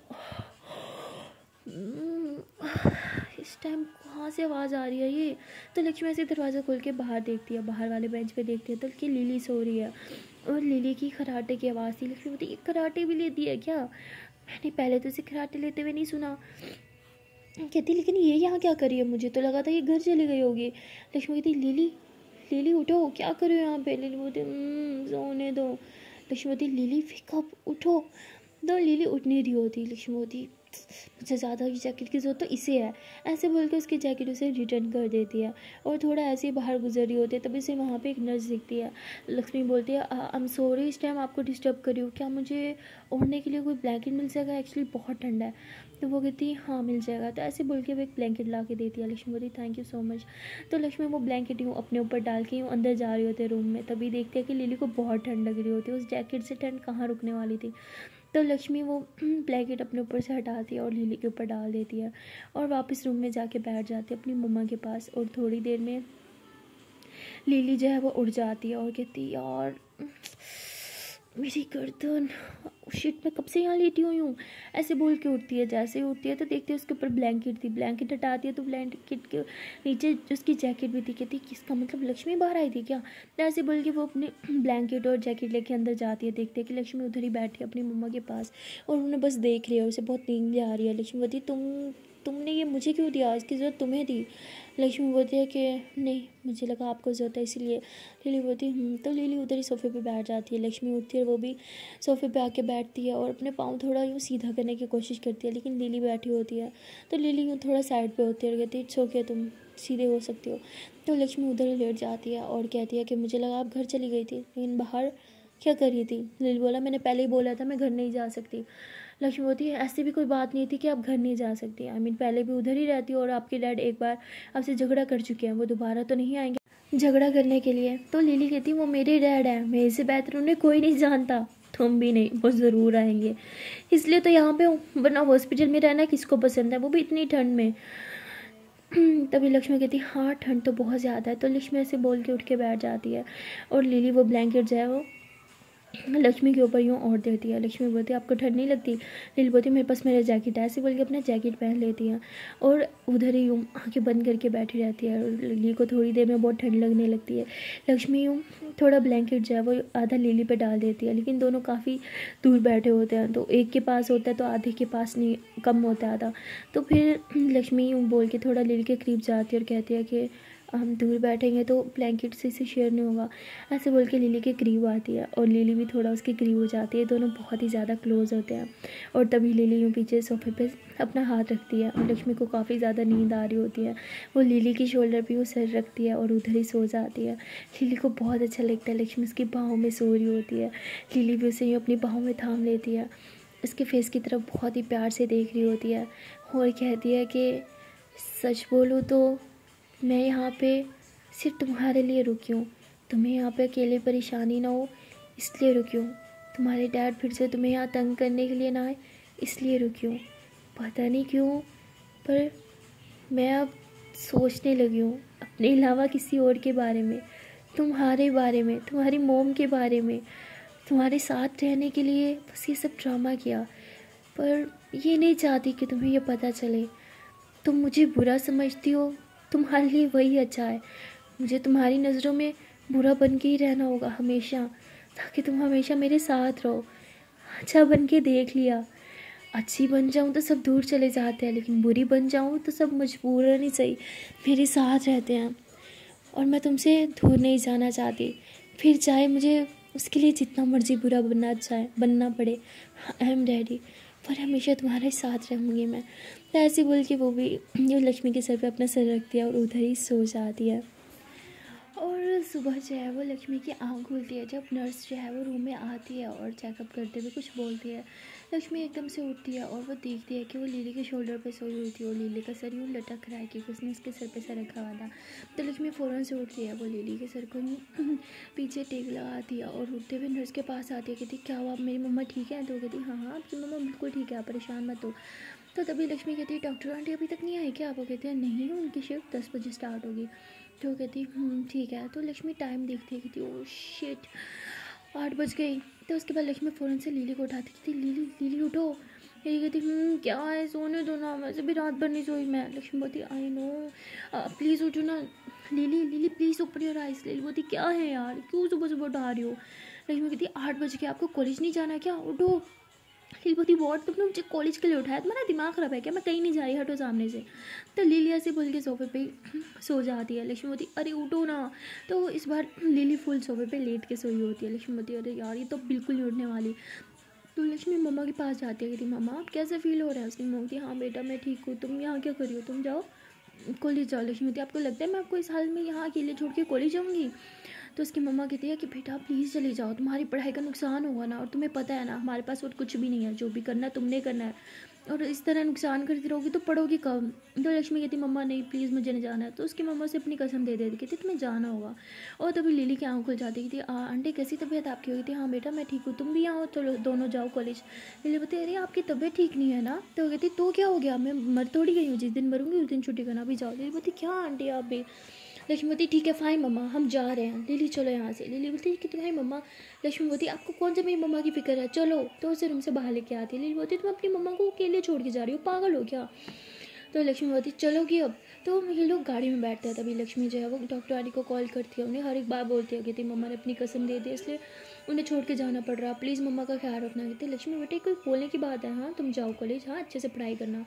इस टाइम कहाँ से आवाज़ आ रही है ये। तो लक्ष्मी ऐसे दरवाज़ा खोल के बाहर देखती है, बाहर वाले बेंच पे देखती है तो कि लिली सो रही है और लिली की खराटे की आवाज़ थी। लक्ष्मी बोलती, ये खराटे भी लेती है क्या? मैंने पहले तो इसे खराटे लेते हुए नहीं सुना। कहती लेकिन ये यहाँ क्या कर रही है, मुझे तो लगा था ये घर चली गई होगी। लक्ष्मी कहती लिली, लिली उठो, क्या कर रहे हो यहाँ पे? लिली बोलती सोने दो। लक्ष्मी बोलती लिली वेकअप, उठो। तो लिली उठ नहीं रही होती। लक्ष्मी बोलती मुझे ज़्यादा की जैकेट की ज़रूरत तो इसे है। ऐसे बोल के उसकी जैकेट उसे रिटर्न कर देती है और थोड़ा ऐसे ही बाहर गुजर रही होती है, तभी से वहाँ पे एक नर्स दिखती है। लक्ष्मी बोलती है आई एम सॉरी इस टाइम आपको डिस्टर्ब कर रही हूँ, क्या मुझे ओढ़ने के लिए कोई ब्लैंकेट मिल जाएगा? एक्चुअली बहुत ठंडा है। तो वो कहती है हाँ मिल जाएगा। तो ऐसे बोल के वो एक ब्लैंकेट ला के देती है। लक्ष्मी बोलती थैंक यू सो मच। तो लक्ष्मी वो ब्लैंकेट यूँ अपने ऊपर डाल के यूँ अंदर जा रही होती है रूम में, तभी देखती है कि लिली को बहुत ठंड लग रही होती है। उस जैकेट से ठंड कहाँ रुकने वाली थी। तो लक्ष्मी वो ब्लैंकेट अपने ऊपर से हटाती है और लिली के ऊपर डाल देती है और वापस रूम में जाके बैठ जाती है अपनी मम्मा के पास। और थोड़ी देर में लिली जो है वो उड़ जाती है और कहती यार मेरी गर्दन, शिट मैं कब से यहाँ लेटी हुई हूँ। ऐसे बोल के उठती है। जैसे ही उठती है तो देखती है उसके ऊपर ब्लैंकेट थी। ब्लैंकेट हटाती है तो ब्लैंकेट के नीचे उसकी जैकेट भी थी। कहती किसका मतलब लक्ष्मी बाहर आई थी क्या? तो ऐसे बोल के वो अपने ब्लैंकेट और जैकेट लेके अंदर जाती है। देखती है कि लक्ष्मी उधर ही बैठी है अपनी मम्मा के पास और उन्हें बस देख रही है। उसे बहुत नींद आ रही है। लक्ष्मी बोलती तुमने ये मुझे क्यों दिया, इसकी ज़रूरत तुम्हें थी। लक्ष्मी बोलती है कि नहीं मुझे लगा आपको ज़रूरत है इसलिए। लिली बोलती तो लिली उधर ही सोफ़े पे बैठ जाती है। लक्ष्मी उठती है, वो भी सोफ़े पे आके बैठती है और अपने पाँव थोड़ा यूँ सीधा करने की कोशिश करती है, लेकिन लिली बैठी होती है। तो लिली यूँ थोड़ा साइड पे होती है और कहती है इट्स ओके तुम सीधे हो सकती हो। तो लक्ष्मी उधर ही लेट जाती है और कहती है कि मुझे लगा आप घर चली गई थी, लेकिन बाहर क्या कर रही थी? लिली बोला मैंने पहले ही बोला था मैं घर नहीं जा सकती। लक्ष्मी बोलती है ऐसी भी कोई बात नहीं थी कि आप घर नहीं जा सकती। आई मीन पहले भी उधर ही रहती हो और आपके डैड एक बार आपसे झगड़ा कर चुके हैं, वो दोबारा तो नहीं आएंगे झगड़ा करने के लिए। तो लिली कहती वो मेरे डैड है, मेरे से बेहतर उन्हें कोई नहीं जानता, तुम भी नहीं, वो ज़रूर आएंगे, इसलिए तो यहाँ पे हूँ, वरना हॉस्पिटल में रहना किसको पसंद है, वो भी इतनी ठंड में। तभी लक्ष्मी कहती हाँ ठंड तो बहुत ज़्यादा है। तो लक्ष्मी ऐसे बोल के उठ के बैठ जाती है और लिली वो ब्लैंकेट जो है वो लक्ष्मी के ऊपर यूँ ओढ़ देती है। लक्ष्मी बोलती है आपको ठंड नहीं लगती? लिली बोलती मेरे पास मेरा जैकेट है। ऐसे बोल के अपना जैकेट पहन लेती है और उधर ही यूँ आँखें बंद करके बैठी रहती है। और लिली को थोड़ी देर में बहुत ठंड लगने लगती है। लक्ष्मी यूँ थोड़ा ब्लैंकेट जो है वो आधा लिली पे डाल देती है, लेकिन दोनों काफ़ी दूर बैठे होते हैं, तो एक के पास होता है तो आधे के पास नहीं, कम होता है आधा। तो फिर लक्ष्मी यूँ बोल के थोड़ा लिली के करीब जाती है और कहती है कि हम दूर बैठेंगे तो ब्लैंकेट से इसे शेयर नहीं होगा। ऐसे बोल के लिली के करीब आती है और लिली भी थोड़ा उसके करीब हो जाती है। दोनों बहुत ही ज़्यादा क्लोज़ होते हैं और तभी लिली यूँ पीछे सोफे पे अपना हाथ रखती है और लक्ष्मी को काफ़ी ज़्यादा नींद आ रही होती है। वो लिली की शोल्डर पे वो सर रखती है और उधर ही सो जाती है। लिली को बहुत अच्छा लगता है, लक्ष्मी उसकी बाहों में सो रही होती है। लिली भी उसे यूँ अपनी बाहों में थाम लेती है, उसके फेस की तरफ बहुत ही प्यार से देख रही होती है और कहती है कि सच बोलूँ तो मैं यहाँ पे सिर्फ तुम्हारे लिए रुकी हूँ, तुम्हें यहाँ पे अकेले परेशानी ना हो इसलिए रुकी हूँ, तुम्हारे डैड फिर से तुम्हें यहाँ तंग करने के लिए ना आए इसलिए रुकी हूँ। पता नहीं क्यों पर मैं अब सोचने लगी हूँ अपने अलावा किसी और के बारे में, तुम्हारे बारे में, तुम्हारी मोम के बारे में, तुम्हारे साथ रहने के लिए बस ये सब ड्रामा किया, पर ये नहीं चाहती कि तुम्हें ये पता चले। तुम मुझे बुरा समझती हो, तुम्हारे लिए वही अच्छा है। मुझे तुम्हारी नज़रों में बुरा बन के ही रहना होगा हमेशा, ताकि तुम हमेशा मेरे साथ रहो। अच्छा बन के देख लिया, अच्छी बन जाऊँ तो सब दूर चले जाते हैं, लेकिन बुरी बन जाऊँ तो सब मजबूरन ही सही मेरे साथ रहते हैं और मैं तुमसे दूर नहीं जाना चाहती, फिर चाहे मुझे उसके लिए जितना मर्जी बुरा बनना पड़े। आई एम रेडी, पर हमेशा तुम्हारे साथ रहूँगी मैं। तो ऐसे बोल के वो भी लक्ष्मी के सर पे अपना सर रखती है और उधर ही सो जाती है। और सुबह जो है वो लक्ष्मी की आँख खुलती है जब नर्स जो है वो रूम में आती है और चेकअप करते हुए कुछ बोलती है। लक्ष्मी एकदम से उठती है और वो देखती है कि वो लिली के शोल्डर पे सोई हुई थी और लिली का सर यूँ लटक रहा है क्योंकि उसने उसके सर पे सर रखा हुआ था। तो लक्ष्मी फ़ौरन से उठती है, वो लिली के सर को पीछे टेक लगाती है और उठते हुए नर्स के पास आती है। कहती क्या हुआ, मेरी मम्मा ठीक है? तो कहती हाँ हाँ आपकी मम्मा बिल्कुल ठीक है, आप परेशान मत हो। तो तभी लक्ष्मी कहती है डॉक्टर आंटी अभी तक नहीं आई क्या? वो कहते हैं नहीं, उनकी शिफ्ट 10 बजे स्टार्ट होगी। तो कहती ठीक है। तो लक्ष्मी टाइम देखती है, कहती ओ शिट 8 बज गई। तो उसके बाद लक्ष्मी फ़ौरन से लिली को उठाती, कहती लिली लिली उठो। लिली कहती क्या है, सोने दो ना, वैसे भी रात भर नहीं सोई मैं। लक्ष्मी बोलती आई नो, प्लीज़ उठो ना। Lily lily please open your eyes. Lily बोलती क्या है यार, क्यों सुबह सुबह उठा रही हो। लक्ष्मी कहती 8 बज के, आपको कॉलेज नहीं जाना क्या, उठो। लिली बोलती वॉट, तुमने मुझे कॉलेज के लिए उठाया, तुम्हारा दिमाग ख़राब है क्या, मैं कहीं नहीं जा रही, हटो सामने से। तो लिली ऐसे बोल के सोफे पे सो जाती है। लक्ष्मी बोलती अरे उठो ना। तो इस बार लिली फुल सोफे पे लेट के सोई होती है। लक्ष्मी बोलती अरे यार ये तो बिल्कुल नहीं उठने वाली। तो लक्ष्मी मम्मा के पास जाती है, कहती मम्मा आप कैसे फील हो रहा है। उसकी मम्मा बोलती हाँ बेटा मैं ठीक हूँ, तुम यहाँ क्या कर रही हो, तुम जाओ कॉलेज जाओ। लक्ष्मी बोलती आपको लगता है मैं आपको इस हाल में यहाँ अकेले छोड़ के कॉलेज जाऊँगी। तो उसकी मम्मा कहती है कि बेटा प्लीज़ चले जाओ, तुम्हारी पढ़ाई का नुकसान होगा ना, और तुम्हें पता है ना हमारे पास और कुछ भी नहीं है, जो भी करना है तुमने करना है, और इस तरह नुकसान करती रहोगी तो पढ़ोगी कब। तो लक्ष्मी कहती मम्मा नहीं प्लीज़ मुझे नहीं जाना है। तो उसकी मम्मा से अपनी कसम दे देती, कहती तुम्हें जाना होगा। और तभी लिली की आँख खुल जाती, कहती आंटी कैसी तबीयत आपकी होगी। थी हाँ बेटा मैं ठीक हूँ, तुम भी यहाँ हो, चलो दोनों जाओ कॉलेज। लिली बोलती अरे आपकी तबीयत ठीक नहीं है ना। तो कहती तो क्या हो गया, मैं मर थोड़ी गई हूँ, जिस दिन मरूंगी उस दिन छुट्टी करना भी जाओ। लिली बोलती क्या आंटी आप भी। लक्ष्मी बोलती ठीक है फाइन मम्मा हम जा रहे हैं। लिली चलो यहाँ से। लिली बोलती कि तुम्हारी मम्मा। लक्ष्मी बोलती आपको कौन सा मेरी मम्मा की फिक्र है, चलो। तो उसे रूम से बाहर लेके आती है। लिली बोलती तुम अपनी मम्मा को अकेले छोड़ के जा रही हो, पागल हो क्या। तो लक्ष्मी बोलती चलोगी अब। तो ये लोग गाड़ी में बैठते हैं। तभी लक्ष्मी जो है वो डॉक्टर आनी को कॉल करती है, उन्हें हर एक बार बोलती है कहती मम्मा ने अपनी कसम दे दी इसलिए उन्हें छोड़ के जाना पड़ रहा, प्लीज़ मम्मा का ख्याल रखना। कहती लक्ष्मी बेटे कोई बोलने की बात है, हाँ तुम जाओ कॉलेज, हाँ अच्छे से पढ़ाई करना,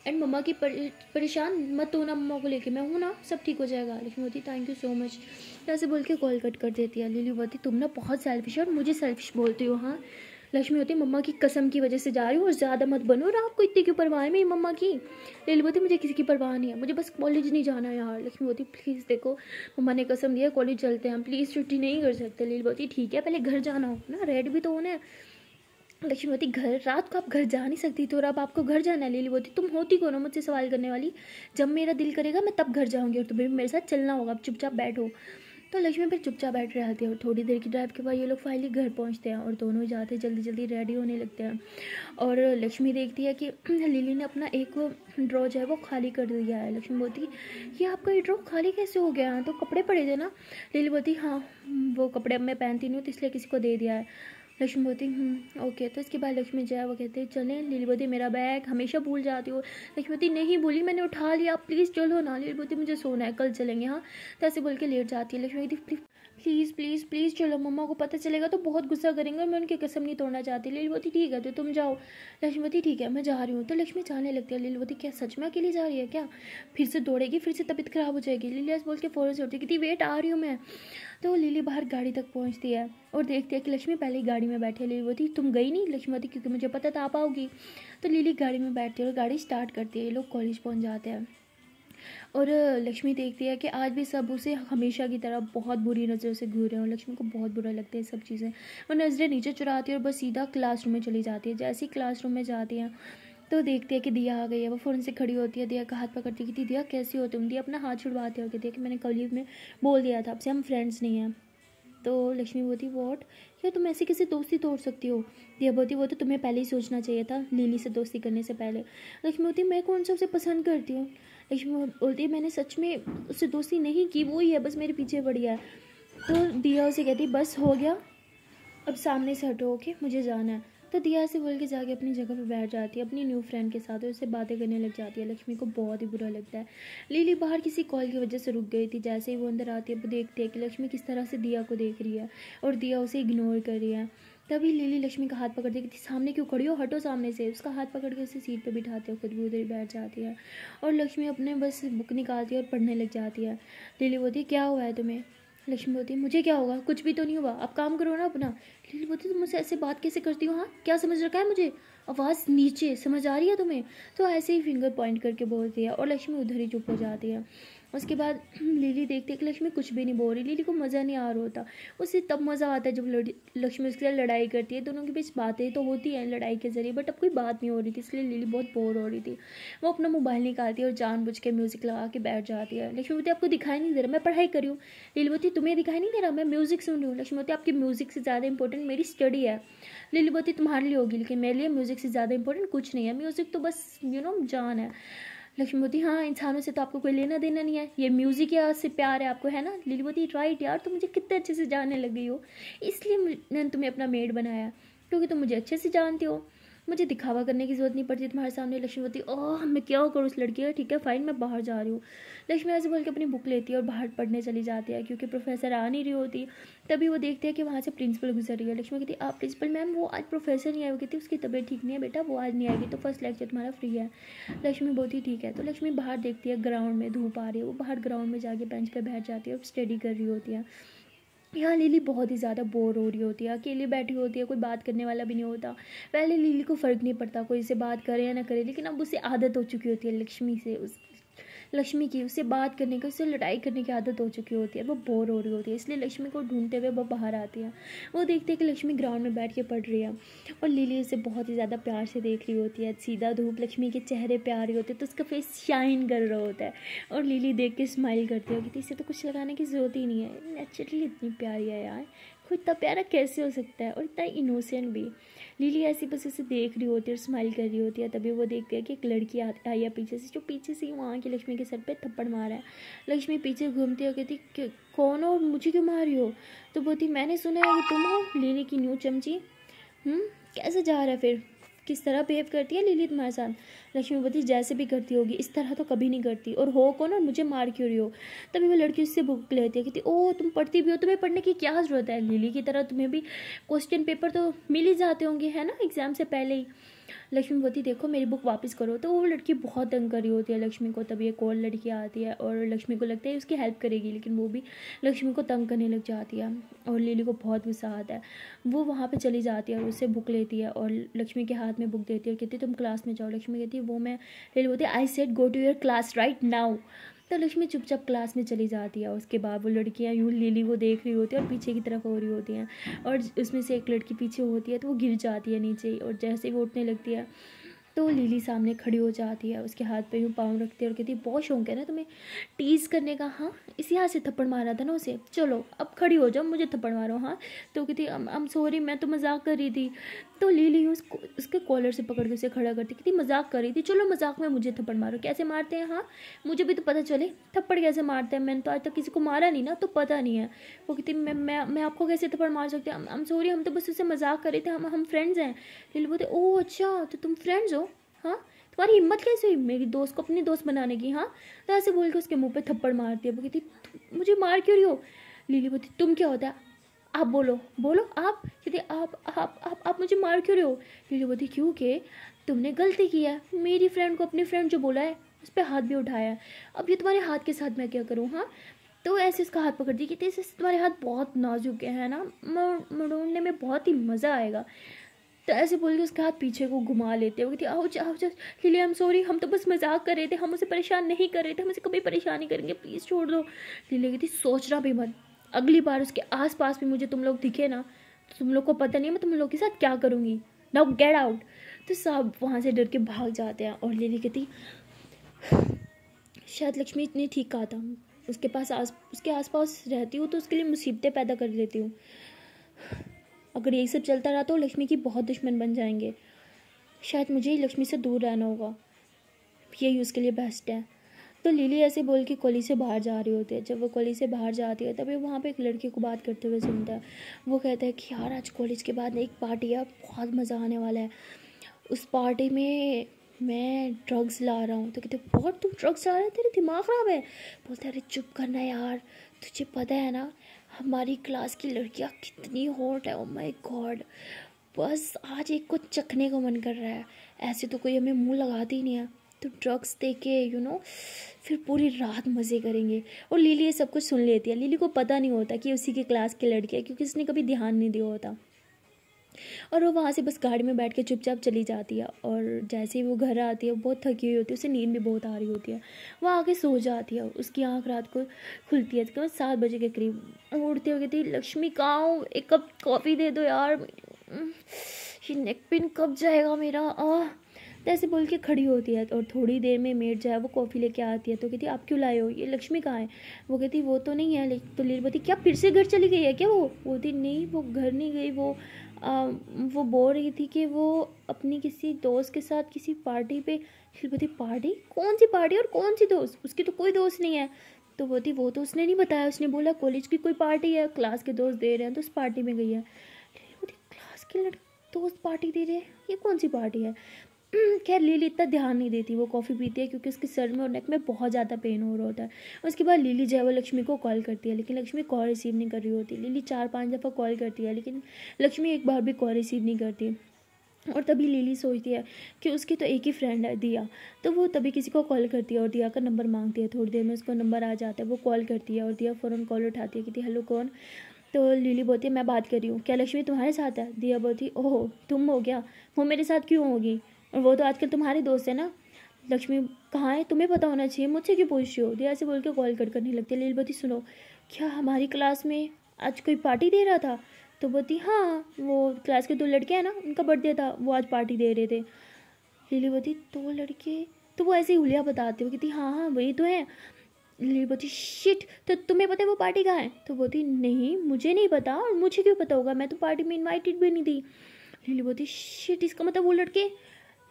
एंड मम्मा की परेशान मत होना, मम्मा को लेके मैं हूँ ना, सब ठीक हो जाएगा। लक्ष्मी बोलती थैंक यू सो मच। ऐसे बोल के कॉल कट कर देती है। लिली बोलती तुम ना बहुत सेल्फिश है और मुझे सेल्फिश बोलती हो। हाँ लक्ष्मी होती मम्मा की कसम की वजह से जा रही हूँ और ज़्यादा मत बनो, और आपको इतनी क्यों परवाह है मेरी मम्मा की। लिली बोलती मुझे किसी की परवाह नहीं है, मुझे बस कॉलेज नहीं जाना यार। लक्ष्मी बोलती प्लीज़ देखो मम्मा ने कसम दिया कॉलेज चलते हैं हम, प्लीज़ छुट्टी नहीं कर सकते। लिली बोलती ठीक है पहले घर जाना हो ना, रेड भी तो होना है। लक्ष्मी बोलती घर, रात को आप घर जा नहीं सकती तो अब आपको घर जाना है। लिली बोलती तुम होती कौन हो मुझसे सवाल करने वाली, जब मेरा दिल करेगा मैं तब घर जाऊंगी और तुम्हें भी मेरे साथ चलना होगा, अब चुपचाप बैठो। तो लक्ष्मी फिर चुपचाप बैठ रहती है और थोड़ी देर की ड्राइव के बाद ये लोग फाइनली घर पहुंचते हैं और दोनों ही जाते जल्दी जल्दी रेडी होने लगते हैं। और लक्ष्मी देखती है कि लिली ने अपना एक ड्रॉ जो है वो खाली कर दिया है। लक्ष्मी बोलती ये आपका ये ड्रॉ खाली कैसे हो गया, तो कपड़े पड़े थे ना। लिली बोलती हाँ वो कपड़े अब मैं पहनती नहीं हूँ तो इसलिए किसी को दे दिया है। लक्ष्मी बोलती ओके। तो इसके बाद लक्ष्मी जो है वो कहते हैं चलें। लिली बोलती मेरा बैग हमेशा भूल जाती हो। लक्ष्मी बोलती नहीं भूली मैंने उठा लिया, आप प्लीज़ चलो ना। लिली बोलती मुझे सोना है कल चलेंगे। हाँ तो ऐसे बोल के लेट जाती है। लक्ष्मी कहती प्लीज़ प्लीज़ प्लीज़ चलो, मम्मा को पता चलेगा तो बहुत गुस्सा करेंगे और मैं उनकी कसम नहीं तोड़ना चाहती। लिली बोलती ठीक है तो तुम जाओ। लक्ष्मी बोलती ठीक है मैं जा रही हूँ। तो लक्ष्मी जाने लगती है। लिली बोलती क्या सच में अकेली जा रही है क्या, फिर से दौड़ेगी, फिर से तबीयत खराब हो जाएगी। लिली ऐसे बोल के फ़ौरन से उठती, कहती वेट आ रही हूँ मैं। तो लिली बाहर गाड़ी तक पहुँचती है और देखती है कि लक्ष्मी पहले ही गाड़ी में बैठी है। लिली बोलती तुम गई नहीं। लक्ष्मी बोलती क्योंकि मुझे पता था आप आओगी। तो लिली गाड़ी में बैठती है और गाड़ी स्टार्ट करती है। ये लोग कॉलेज पहुँच जाते हैं और लक्ष्मी देखती है कि आज भी सब उसे हमेशा की तरह बहुत बुरी नज़रों से घूर रहे हैं और लक्ष्मी को बहुत बुरा लगता है सब चीज़ें। वो नज़रें नीचे चुराती है और बस सीधा क्लासरूम में चली जाती है। जैसे ही क्लासरूम में जाती हैं तो देखती है कि दिया आ गई है। वो फ़ौरन से खड़ी होती है, दिया का हाथ पकड़ती है कि दिया कैसी हो तुम। दिया अपना हाथ छुड़वाती है और कहती है कि मैंने कॉलेज में बोल दिया था आपसे हम फ्रेंड्स नहीं हैं। तो लक्ष्मी बोलती वॉट, क्या तुम ऐसे किसी दोस्ती तोड़ सकती हो। दिया बोलती वो तो तुम्हें पहले ही सोचना चाहिए था लिली से दोस्ती करने से पहले। लक्ष्मी बोलती मैं कौन सा उसे पसंद करती हूँ। लक्ष्मी बोलती मैंने सच में उससे दोस्ती नहीं की, वो ही है बस मेरे पीछे पड़ी है। तो दिया उसे कहती बस हो गया अब सामने से हटो, ओके मुझे जाना है। तो दिया से बोल के जाके अपनी जगह पर बैठ जाती है अपनी न्यू फ्रेंड के साथ और उससे बातें करने लग जाती है। लक्ष्मी को बहुत ही बुरा लगता है। लिली बाहर किसी कॉल की वजह से रुक गई थी। जैसे ही वो अंदर आती है वो देखती है कि लक्ष्मी किस तरह से दिया को देख रही है और दिया उसे इग्नोर कर रही है। तभी लिली लक्ष्मी का हाथ पकड़ देती सामने क्यों खड़ी हो, हटो सामने से। उसका हाथ पकड़ के उसे सीट पर बिठाते हो, खुद भी उधर ही बैठ जाती है और लक्ष्मी अपने बस बुक निकालती है और पढ़ने लग जाती है। लिली बोलती क्या हुआ है तुम्हें। लक्ष्मी बोलती मुझे क्या होगा, कुछ भी तो नहीं हुआ, आप काम करो ना अपना। लिली बोलती तुम मुझसे ऐसे बात कैसे करती हो, हाँ क्या समझ रखा है मुझे, आवाज़ नीचे, समझ आ रही है तुम्हें। तो ऐसे ही फिंगर पॉइंट करके बोलती है और लक्ष्मी उधर ही चुप हो जाती है। उसके बाद लिली देखती है कि लक्ष्मी कुछ भी नहीं बोल रही। लिली को मज़ा नहीं आ रहा होता, उसे तब मज़ा आता है जब लक्ष्मी उसके साथ लड़ाई करती है। दोनों के बीच बातें तो होती हैं लड़ाई के ज़रिए, बट अब कोई बात नहीं हो रही थी इसलिए लिली बहुत बोर हो रही थी। वो अपना मोबाइल निकालती है और जानबूझ के म्यूज़िक लगा के बैठ जाती है। लक्ष्मी बोलती आपको दिखाई नहीं दे रहा मैं पढ़ाई कर रही हूँ। लिली बोलती तुम्हें दिखाई नहीं दे रहा मैं म्यूज़िक सुन रही हूँ। लक्ष्मी बोलती आपकी म्यूज़िक से ज़्यादा इंपॉर्टेंट मेरी स्टडी है। लिली बोलती तुम्हारे लिए होगी लेकिन मेरे लिए म्यूज़िक से ज़्यादा इंपॉर्टेंट कुछ नहीं है, म्यूज़िक तो बस जान है। लक्ष्मी बोलती हाँ, इंसानों से तो आपको कोई लेना देना नहीं है, ये म्यूज़िक से प्यार है आपको, है ना। लिली बोलती राइट यार, तुम मुझे कितने अच्छे से जानने लग गई हो, इसलिए मैंने तुम्हें अपना मेड बनाया, क्योंकि तुम मुझे अच्छे से जानती हो, मुझे दिखावा करने की ज़रूरत नहीं पड़ती तुम्हारे सामने। लक्ष्मी बोलती ओह मैं क्या करूँ उस लड़की का, ठीक है फाइन मैं बाहर जा रही हूँ। लक्ष्मी ऐसे बोल के अपनी बुक लेती है और बाहर पढ़ने चली जाती है, क्योंकि प्रोफेसर आ नहीं रही होती। तभी वो देखते हैं कि वहाँ से प्रिंसिपल गुजर रही है। लक्ष्मी कहती आप प्रिंसिपल मैम वो आज प्रोफेसर नहीं आई, वो कहती उसकी तबीयत ठीक नहीं है बेटा, वो आज नहीं आएगी, तो फर्स्ट लेक्चर तुम्हारा फ्री है। लक्ष्मी बोलती ठीक है। तो लक्ष्मी बाहर देखती है ग्राउंड में धूप आ रही है, वो बाहर ग्राउंड में जाके बेंच पर बैठ जाती है और स्टडी कर रही होती है। यहाँ लिली बहुत ही ज़्यादा बोर हो रही होती है, अकेली बैठी होती है, कोई बात करने वाला भी नहीं होता। पहले लिली को फ़र्क नहीं पड़ता कोई से बात करे या ना करे, लेकिन अब उसे आदत हो चुकी होती है लक्ष्मी की उससे बात करने की, उससे लड़ाई करने की आदत हो चुकी होती है। वो बोर हो रही होती है, इसलिए लक्ष्मी को ढूंढते हुए वो बाहर आती है। वो देखते हैं कि लक्ष्मी ग्राउंड में बैठ के पढ़ रही है और लिली उसे बहुत ही ज़्यादा प्यार से देख रही होती है। सीधा धूप लक्ष्मी के चेहरे पे आ रही होती है तो उसका फेस शाइन कर रहा होता है और लिली देख के स्माइल करती है कि इसे तो कुछ लगाने की ज़रूरत ही नहीं है, नेचुरली इतनी प्यारी है यार, खुद इतना प्यारा कैसे हो सकता है और इतना इनोसेंट भी। लिली ऐसी बस उसे देख रही होती है और स्माइल कर रही होती है। तभी वो देखती है कि एक लड़की आई है पीछे से, जो पीछे से वहाँ की लक्ष्मी के सर पे थप्पड़ मारा है। लक्ष्मी पीछे घूमती है, कहती कौन हो, मुझे क्यों मार रही हो। तो बोलती मैंने सुना है कि तुम हो लिली की न्यू चमची। कैसे जा रहा है फिर, किस तरह बिहेव करती है लिली तुम्हारे साथ। लक्ष्मी बोलती जैसे भी करती होगी, इस तरह तो कभी नहीं करती, और हो कौन और मुझे मार क्यों रही हो। तभी वो लड़की उससे बुक लेती है, कहती ओह तुम पढ़ती भी हो, तुम्हें पढ़ने की क्या ज़रूरत है, लिली की तरह तुम्हें भी क्वेश्चन पेपर तो मिल ही जाते होंगे है ना एग्ज़ाम से पहले ही। लक्ष्मी बोलती देखो मेरी बुक वापस करो। तो वो लड़की बहुत तंग कर रही होती है लक्ष्मी को। तभी एक और लड़की आती है और लक्ष्मी को लगता है उसकी हेल्प करेगी, लेकिन वो भी लक्ष्मी को तंग करने लग जाती है और लिली को बहुत गुस्सा आता है। वो वहाँ पे चली जाती है और उससे बुक लेती है और लक्ष्मी के हाथ में बुक देती है और कहती तुम क्लास में जाओ। लक्ष्मी कहती है वो मैं, लिली बोलती है I said go to your class right now. तो लक्ष्मी चुपचाप क्लास में चली जाती है। उसके बाद वो लड़कियाँ यूँ लिली को देख रही होती है और पीछे की तरफ हो रही होती हैं, और उसमें से एक लड़की पीछे होती है तो वो गिर जाती है नीचे, और जैसे ही वो उठने लगती है तो लिली सामने खड़ी हो जाती है, उसके हाथ पे यूँ पाँव रखती है और कहती है बहुत शौक है ना तुम्हें टीज़ करने का, हाँ इसी हाथ से थप्पड़ मारा था ना उसे, चलो अब खड़ी हो जाओ मुझे थप्पड़ मारो। हाँ तो कहती आई एम सॉरी मैं तो मजाक कर रही थी। तो लिली उसके कॉलर से पकड़ के उसे खड़ा करती, कहती मजाक कर रही थी, चलो मजाक में मुझे थप्पड़ मारो, कैसे मारते हैं हाँ मुझे भी तो पता चले थप्पड़ कैसे मारते हैं, मैंने तो आज तक किसी को मारा नहीं ना तो पता नहीं है। वो कहती मैं आपको कैसे थप्पड़ मार सकती हूँ, आई एम सॉरी हम तो बस उससे मजाक कर रहे थे, हम फ्रेंड्स हैं। लिली बोलते ओह अच्छा तो तुम फ्रेंड्स हो, हाँ तुम्हारी हिम्मत कैसे हुई मेरी दोस्त को अपनी दोस्त बनाने की। हाँ तो ऐसे बोल के उसके मुंह पे थप्पड़ मारती है। वो कहती मुझे मार क्यों रही हो। लिली बोलती तुम क्या होता है, आप बोलो बोलो आप। कहती आप मुझे मार क्यों रहे हो। लिली बोलती क्योंकि तुमने गलती की है, मेरी फ्रेंड को अपनी फ्रेंड जो बोला है उस पर हाथ भी उठाया है, अब ये तुम्हारे हाथ के साथ मैं क्या करूँ। हाँ तो ऐसे उसका हाथ पकड़ दी कि तुम्हारे हाथ बहुत नाजुक है ना, मरोड़ने में बहुत ही मज़ा आएगा। तो ऐसे बोल के उसके हाथ पीछे को घुमा लेते हो, कहती ouch ouch. Lily I am sorry हम तो बस मजाक कर रहे थे, हम उसे परेशान नहीं कर रहे थे, हम उसे कभी परेशान नहीं करेंगे प्लीज़ छोड़ दो। लिली कहती सोचना भी मत, अगली बार उसके आसपास भी मुझे तुम लोग दिखे ना तो तुम लोग को पता नहीं मैं तुम लोग के साथ क्या करूँगी, नाउ गेट आउट। तो सब वहाँ से डर के भाग जाते हैं और लिली कहती शायद लक्ष्मी ने ठीक कहा था, उसके आसपास रहती हूँ तो उसके लिए मुसीबतें पैदा कर लेती हूँ, अगर यही सब चलता रहा तो लक्ष्मी की बहुत दुश्मन बन जाएंगे, शायद मुझे ही लक्ष्मी से दूर रहना होगा, यही उसके लिए बेस्ट है। तो लिली ऐसे बोल के कॉलेज से बाहर जा रही होती है। जब वो कॉलेज से बाहर जाती है तभी वहाँ पे एक लड़के को बात करते हुए सुनता है। वो कहता है कि यार आज कॉलेज के बाद एक पार्टी है, बहुत मज़ा आने वाला है, उस पार्टी में मैं ड्रग्स ला रहा हूँ। तो कहते बहुत तुम ड्रग्स ला रहे हो, तेरे दिमाग ख़राब है। बोलते अरे चुप करना यार, तुझे पता है ना हमारी क्लास की लड़कियाँ कितनी हॉट है, ओ माय गॉड, बस आज एक को चखने को मन कर रहा है, ऐसे तो कोई हमें मुंह लगाती ही नहीं है, तो ड्रग्स दे के फिर पूरी रात मज़े करेंगे। और लिली ये सब कुछ सुन लेती है। लिली को पता नहीं होता कि उसी की क्लास की लड़की है, क्योंकि उसने कभी ध्यान नहीं दिया होता, और वो वहाँ से बस गाड़ी में बैठ के चुपचाप चली जाती है। और जैसे ही वो घर आती है, वो बहुत थकी हुई होती है, उसे नींद भी बहुत आ रही होती है, वो आके सो जाती है। उसकी आँख रात को खुलती है तकरीबन 7 बजे के करीब। उठते हुए कहती है लक्ष्मी कहाँ हो, एक कप कॉफ़ी दे दो यार, ये नेक पेन कब जाएगा मेरा। तो ऐसे बोल के खड़ी होती है और थोड़ी देर में मेड जो है वो कॉफ़ी लेके आती है। तो कहती है आप क्यों लाए हो, ये लक्ष्मी कहाँ है। वो कहती वो तो नहीं है। तो लीला बोलती क्या फिर से घर चली गई है क्या। वो बोलती नहीं वो घर नहीं गई, वो बोल रही थी कि वो अपनी किसी दोस्त के साथ किसी पार्टी पे बोलती पार्टी? कौन सी पार्टी और कौन सी दोस्त? उसकी तो कोई दोस्त नहीं है। तो बोलती वो तो उसने नहीं बताया, उसने बोला कॉलेज की कोई पार्टी है, क्लास के दोस्त दे रहे हैं तो उस पार्टी में गई है। बोलती क्लास के दोस्त पार्टी दे रहे हैं, ये कौन सी पार्टी है? खैर लिली इतना ध्यान नहीं देती, वो कॉफ़ी पीती है क्योंकि उसके सर में और नेक में बहुत ज़्यादा पेन हो रहा होता है। उसके बाद लिली जो है वो लक्ष्मी को कॉल करती है, लेकिन लक्ष्मी कॉल रिसीव नहीं कर रही होती। लिली 4-5 दफ़ा कॉल करती है लेकिन लक्ष्मी एक बार भी कॉल रिसीव नहीं करती। और तभी लिली सोचती है कि उसकी तो एक ही फ्रेंड है दिया, तो वो तभी किसी को कॉल करती है और दिया का नंबर मांगती है। थोड़ी देर में उसको नंबर आ जाता है, वो कॉल करती है और दिया फ़ौरन कॉल उठाती है, कहती हेलो कौन? तो लिली बोलती है मैं बात कर रही हूँ, क्या लक्ष्मी तुम्हारे साथ है? दिया बोलती ओह तुम हो क्या, वो मेरे साथ क्यों होगी, और वो तो आजकल तुम्हारे दोस्त है ना। लक्ष्मी कहाँ है, तुम्हें पता होना चाहिए, मुझसे क्यों पूछ रही हो? दिया ऐसे बोल के कॉल कट करने लगती है। लिली बोलती सुनो, क्या हमारी क्लास में आज कोई पार्टी दे रहा था? तो बोलती हाँ, वो क्लास के 2 लड़के हैं ना, उनका बर्थडे था, वो आज पार्टी दे रहे थे। लिली बोलती 2 लड़के? तो वो ऐसे ही हुलिया बताते हो, कहती हाँ हाँ वही तो है। लिली बोलती शिट, तो तुम्हें पता है वो पार्टी कहाँ है? तो बोलती नहीं मुझे नहीं पता, और मुझे क्यों पता होगा, मैं तो पार्टी में इनवाइटेड भी नहीं थी। लिली बोलती शिट, इसका मतलब वो लड़के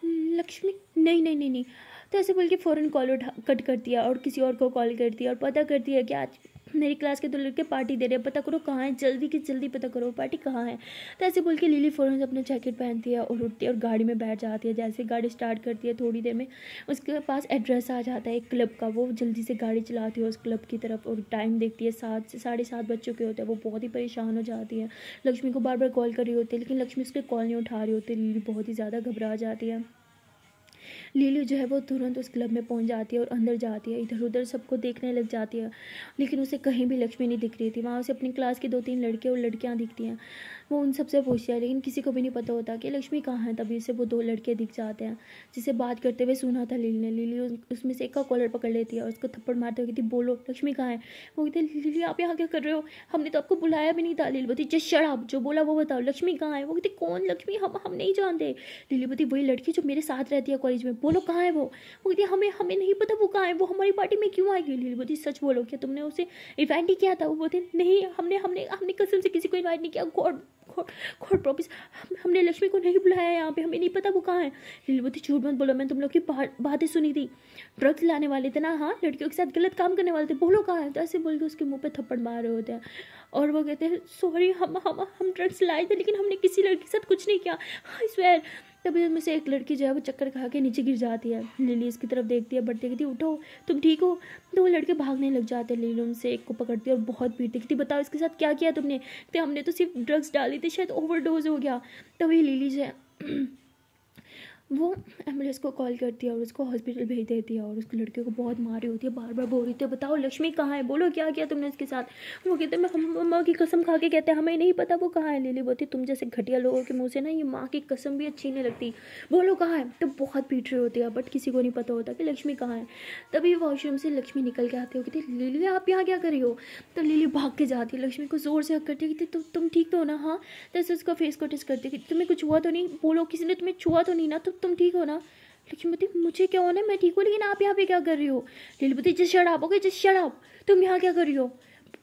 लक्ष्मी? नहीं नहीं नहीं नहीं। तो ऐसे बोल के फ़ौरन कॉल उठा कट कर दिया और किसी और को कॉल करती है और पता करती है कि आज मेरी क्लास के 2 लड़के पार्टी दे रहे हैं, पता करो कहाँ है, जल्दी की जल्दी पता करो पार्टी कहाँ है। तो ऐसे बोल के लिली फ़ौरन से अपना जैकेट पहनती है और उठती है और गाड़ी में बैठ जाती है। जैसे गाड़ी स्टार्ट करती है थोड़ी देर में उसके पास एड्रेस आ जाता है एक क्लब का। वो जल्दी से गाड़ी चलाती है उस क्लब की तरफ और टाइम देखती है 7 से 7:30 बज चुके होते हैं। वो बहुत ही परेशान हो जाती है, लक्ष्मी को बार बार कॉल कर रही होती है लेकिन लक्ष्मी उसके कॉल नहीं उठा रही होती। लिली बहुत ही ज़्यादा घबरा जाती है। लिली जो है वो तुरंत उस क्लब में पहुंच जाती है और अंदर जाती है, इधर उधर सबको देखने लग जाती है लेकिन उसे कहीं भी लक्ष्मी नहीं दिख रही थी। वहाँ उसे अपनी क्लास के 2-3 लड़के और लड़कियाँ दिखती हैं। वो उन सबसे पूछती है लेकिन किसी को भी नहीं पता होता कि लक्ष्मी कहाँ है। तभी उसे वो 2 लड़के दिख जाते हैं जिसे बात करते हुए सुना था लिली ने। लिली उसमें से एक का कॉलर पकड़ लेती है और उसको थप्पड़ मारते हुए कहती बोलो लक्ष्मी कहाँ है? वो कहते लिली आप यहाँ क्या कर रहे हो, हमने तो आपको बुलाया भी नहीं था। लिली बोलती जस्ट शट अप, जो बोला वो बताओ, लक्ष्मी कहाँ है? वो कहती कौन लक्ष्मी, हम नहीं जानते। लिली बोलती वही लड़की जो मेरे साथ रहती है कॉलेज में, बोलो कहाँ है वो? कहती हमें हमें नहीं पता वो कहाँ है, वो हमारी पार्टी में क्यों आएगी? लिली बोलती सच बोलो, क्या तुमने उसे इन्वाइट नहीं किया था? वो बोलते नहीं, हमने हमने हमने कसम से किसी को इन्वाइट नहीं किया, गॉड गॉड प्रॉमिस, हमने लक्ष्मी को नहीं बुलाया यहाँ पे, हमें नहीं पता वो कहाँ है। लिली बोलती झूठ मत बोलो, मैंने तुम लोग की बातें सुनी थी, ड्रग्स लाने वाले थे ना, हाँ लड़कियों के साथ गलत काम करने वाले थे, बोलो कहाँ है? तो ऐसे बोल के उसके मुंह पे थप्पड़ मार रहे होते हैं और वो कहते हैं सॉरी, हम ड्रग्स लाए थे लेकिन हमने किसी लड़की के साथ कुछ नहीं किया, आई स्वेयर। तभी उनमें से एक लड़की जो है वो चक्कर खा के नीचे गिर जाती है। लिली इसकी तरफ देखती है, बढ़ती कहती उठो तुम ठीक हो? तो वो लड़के भागने लग जाते हैं। लिली उनसे एक को पकड़ती है और बहुत पीटती, कहती बताओ इसके साथ क्या किया तुमने? तो हमने तो सिर्फ ड्रग्स डाली थी, शायद ओवरडोज हो गया। तभी लिली जो है वो एम्बुलेंस को कॉल करती है और उसको हॉस्पिटल भेज देती है और उसको लड़के को बहुत मारी होती है, बार बार बोल रही थी बताओ लक्ष्मी कहाँ है, बोलो क्या किया तुमने उसके साथ? वो कहते हैं हम माँ की कसम खा के कहते हैं हमें नहीं पता वो कहाँ है। लिली बोलती तुम जैसे घटिया लोगों के मुँह से ना ये माँ की कसम भी अच्छी नहीं लगती, बोलो कहाँ है? तो बहुत पीट रही होती है बट किसी को नहीं पता होता कि लक्ष्मी कहाँ है। तभी वॉशरूम से लक्ष्मी निकल के आती है, कहती लिली आप यहाँ क्या कर रही हो? तो लिली भाग के जाती है, लक्ष्मी को जोर से हक करती है, कहती तुम ठीक तो हो ना? हाँ। जैसे उसका फेस को टेस्ट करती है कि तुम्हें कुछ हुआ तो नहीं, बोलो किसी ने तुम्हें छुआ तो नहीं ना, तो तुम ठीक हो ना? लक्ष्मी बोलती मुझे क्या होना है, मैं ठीक हूँ, लेकिन आप यहाँ पे क्या कर रही हो? लिली बोलती just shut up, okay just shut up, तुम यहाँ क्या कर रही हो?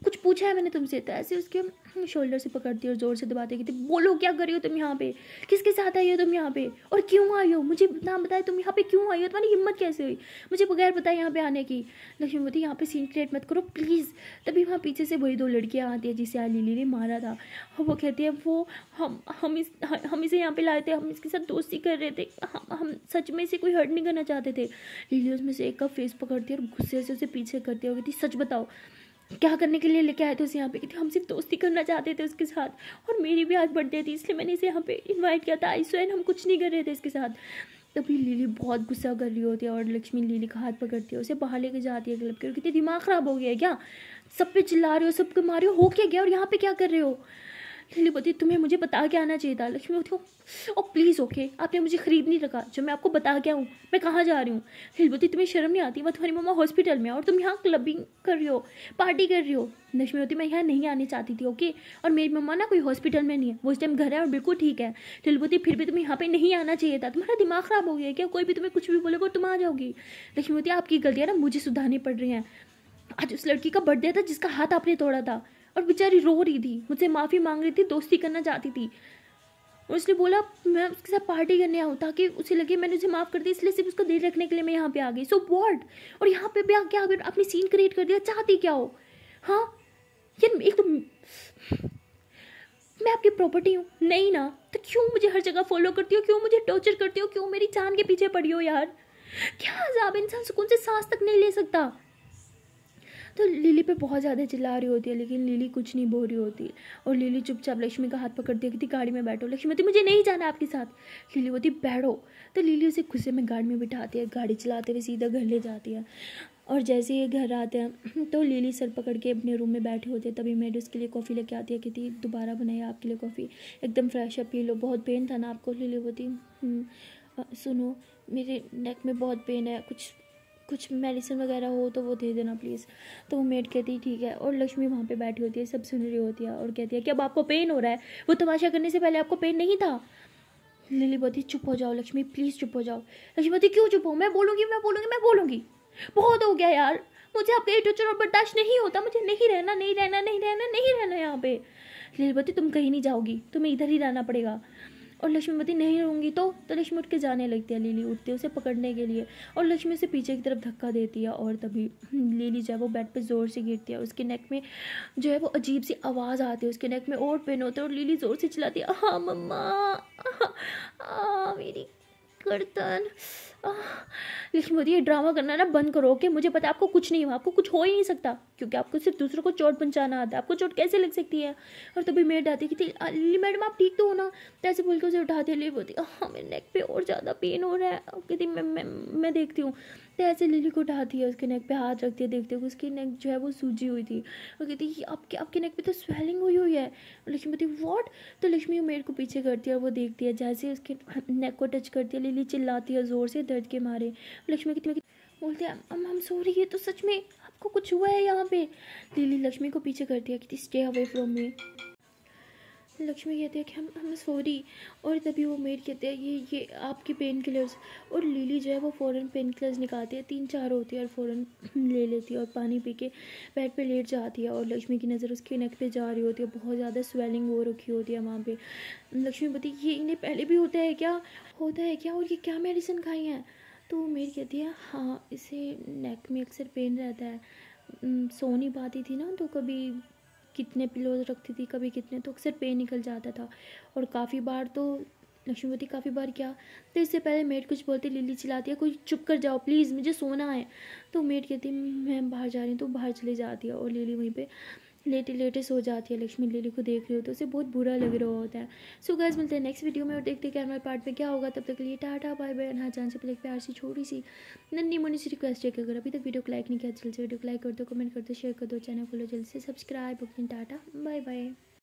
कुछ पूछा है मैंने तुमसे? तो ऐसे उसके शोल्डर से पकड़ती है और जोर से दबाते कहती बोलो क्या कर रही हो तुम यहाँ पे, किसके साथ आई हो तुम यहाँ पे, और क्यों आई हो? मुझे नाम बताए तुम यहाँ पे क्यों आई हो, तुम्हारी हिम्मत कैसे हुई मुझे बगैर बताए यहाँ पे आने की? लक्ष्मी बोलती यहाँ पे सीन क्रिएट मत करो प्लीज़। तभी वहाँ पीछे से वही 2 लड़कियाँ आती है जिसे लिली ने मारा था। वो कहती है वो हम इसे यहाँ पे लाए थे, हम इसके साथ दोस्ती कर रहे थे, हम सच में इसे कोई हर्ट नहीं करना चाहते थे। लिली उसमें से एक का फेस पकड़ती है और गुस्से से उसे पीछे करती है और कहती सच बताओ क्या करने के लिए लेके आए थे उसे यहाँ पे? कहती हम सिर्फ दोस्ती करना चाहते थे उसके साथ, और मेरी भी आज बर्थडे थी इसलिए मैंने इसे यहाँ पे इनवाइट किया था, आई स्वेयर हम कुछ नहीं कर रहे थे इसके साथ। तभी लिली बहुत गुस्सा कर रही होती है और लक्ष्मी लिली का हाथ पकड़ती है, उसे बाहर लेके जाती है क्लब के और कहती दिमाग ख़राब हो गया है क्या, सब पे चिल्ला रहे हो, सबको मार रहे हो क्या गया, और यहाँ पे क्या कर रहे हो? लिली बोलती तुम्हें मुझे बता के आना चाहिए था। लक्ष्मी बोलती ओ प्लीज़ ओके, आपने मुझे खरीद नहीं रखा जो मैं आपको बता के आऊँ, मैं कहाँ जा रही हूँ? लिली बोलती तुम्हें शर्म नहीं आती, वो तुम्हारी मम्मा हॉस्पिटल में और तुम यहाँ क्लबिंग कर रही हो, पार्टी कर रही हो। लक्ष्मी बोलती मैं यहाँ नहीं आने चाहती थी ओके, और मेरी मम्मा ना कोई हॉस्पिटल में नहीं है, वो इस टाइम घर है और बिल्कुल ठीक है। लिली बोलती फिर भी तुम्हें यहाँ पे नहीं आना चाहिए था, तुम्हारा दिमाग ख़राब हो गया क्या, कोई भी तुम्हें कुछ भी बोलेगा तुम आ जाओगी? लक्ष्मी बोलती आपकी गलतियाँ ना मुझे सुधारनी पड़ रही हैं, आज उस लड़की का बर्थडे था जिसका हाथ आपने तोड़ा था और बेचारी रो रही थी, मुझसे माफ़ी मांग रही थी, दोस्ती करना चाहती थी, और उसने बोला मैं उसके साथ पार्टी करने आऊँ, ताकि उसे लगे मैंने उसे माफ़ कर दिया, इसलिए सिर्फ उसको दिल रखने के लिए मैं यहाँ पे आ गई। So what? और यहाँ पे भी आके अपनी सीन क्रिएट कर दिया। चाहती क्या हो? हाँ यार, एक तो मैं आपकी प्रॉपर्टी हूँ नहीं ना, तो क्यों मुझे हर जगह फॉलो करती हो, क्यों मुझे टॉर्चर करती हो, क्यों मेरी जान के पीछे पड़ी हो यार? क्या अजाब, इंसान सुकून से सांस तक नहीं ले सकता। तो लिली पे बहुत ज़्यादा चिल्ला रही होती है, लेकिन लिली कुछ नहीं बोल रही होती। और लिली चुपचाप लक्ष्मी का हाथ पकड़ती है, कहती गाड़ी में बैठो। लक्ष्मी बोलती मुझे नहीं जाना आपके साथ। लिली बोलती बैठो। तो लिली उसे गुस्से में गाड़ी में बिठाती है, गाड़ी चलाते हुए सीधा घर ले जाती है। और जैसे ये घर आते हैं तो लिली सर पकड़ के अपने रूम में बैठे होते हैं, तभी मेड उसके लिए कॉफ़ी लेके आती है, कहती दोबारा बनाइए आपके लिए कॉफ़ी, एकदम फ्रेश है, पी लो, बहुत पेन था ना आपको? लिली बोलती सुनो मेरे नेक में बहुत पेन है, कुछ मेडिसिन वगैरह हो तो वो दे देना प्लीज़। तो वो मेड कहती है ठीक है। और लक्ष्मी वहाँ पे बैठी होती है, सब सुन रही होती है, और कहती है कि अब आपको पेन हो रहा है, वो तमाशा करने से पहले आपको पेन नहीं था? लिली बोलती चुप हो जाओ लक्ष्मी, प्लीज़ चुप हो जाओ। लक्ष्मी बोलती क्यों चुप हो? मैं बोलूँगी। बहुत हो गया यार, मुझे आपका ये टॉर्चर और बर्दाश्त नहीं होता, मुझे नहीं रहना यहाँ पे। लिली बोलती तुम कहीं नहीं जाओगी, तुम्हें इधर ही रहना पड़ेगा। और लक्ष्मी बोलती नहीं रहूँगी तो लक्ष्मी उठ के जाने लगती है। लिली उठती है उसे पकड़ने के लिए, और लक्ष्मी उसे पीछे की तरफ धक्का देती है, और तभी लिली जो है वो बेड पे ज़ोर से गिरती है। उसके नेक में जो है वो अजीब सी आवाज़ आती है, उसके नेक में और पेन होता है, और लिली ज़ोर से चिल्लाती है हाँ मम्मा, मेरी गर्दन। लक्ष्मी बोलती है ड्रामा करना ना बंद करो, कि मुझे पता है आपको कुछ नहीं हुआ, आपको कुछ हो ही नहीं सकता, क्योंकि आपको सिर्फ दूसरों को चोट पहुंचाना आता है, आपको चोट कैसे लग सकती है? और तभी मेड आती है कि लिली मैडम आप ठीक तो हो ना? तो ऐसे बोल के उसे उठाती है। लिली बोलती हाँ मेरे नेक पे और ज़्यादा पेन हो रहा है, कहती मैं देखती हूँ। तो ऐसे लिली को उठाती है, उसके नेक पे हाथ रखती है, देखती है उसकी नेक जो है वो सूजी हुई थी, और कहती आपके नेक पे तो स्वेलिंग हुई है। और लक्ष्मी बोलती व्हाट? तो लक्ष्मी मेड को पीछे करती है, और वो देखती है, जैसे उसके नेक को टच करती है, लिली चिल्लाती है ज़ोर से दर्द के मारे। लक्ष्मी कितनी बोलते हैं हम सॉरी, ये तो सच में आपको कुछ हुआ है यहाँ पे? लिली लक्ष्मी को पीछे करती है, कहती stay away from me. Lakshmi कहती है कि हम सॉरी। और तभी वो मेड कहते हैं ये आपकी पेन किलर्स। और लिली जो है वो फ़ौरन पेन किलर्स निकालती है, 3-4 होती है, और फ़ौरन ले लेती है, और पानी पी के बेड पे लेट जाती है। और लक्ष्मी की नज़र उसके नेक पे जा रही होती है, बहुत ज़्यादा स्वेलिंग हो रखी होती है वहाँ पे। लक्ष्मी बोलती ये इन्हें पहले भी होता है क्या? और ये क्या मेडिसिन खाई हैं? तो वो मेड कहती है हाँ इसे नेक में अक्सर पेन रहता है, सो नहीं पाती थी ना, तो कभी कितने पिलोज रखती थी, कभी कितने, तो अक्सर पेन निकल जाता था। और काफ़ी बार तो लक्ष्मीवती काफ़ी बार क्या, तो इससे पहले मेड कुछ बोलती, लिली चिल्लाती है कोई चुप कर जाओ प्लीज़, मुझे सोना है। तो मेड कहती मैं बाहर जा रही हूँ, तो बाहर चली जाती है, और लिली वहीं पे लेटे लेटे सो जाती है। लक्ष्मी लिली को देख रही हो तो उसे बहुत बुरा लग रहा होता है। सो गाइस मिलते हैं नेक्स्ट वीडियो में, और देखते हैं कि हमारे पार्ट में क्या होगा। तब तक के लिए टाटा बाय बाय। हाँ जान से पहले एक प्यार सी छोटी सी नन्ही मुन्नी सी रिक्वेस्ट है कि अगर अभी तक वीडियो को लाइक नहीं किया, जल्द से वीडियो को लाइक कर दो, कमेंट कर दो, शेयर कर दो, चैनल को लो जल्द से सब्सक्राइब। Tata bye bye.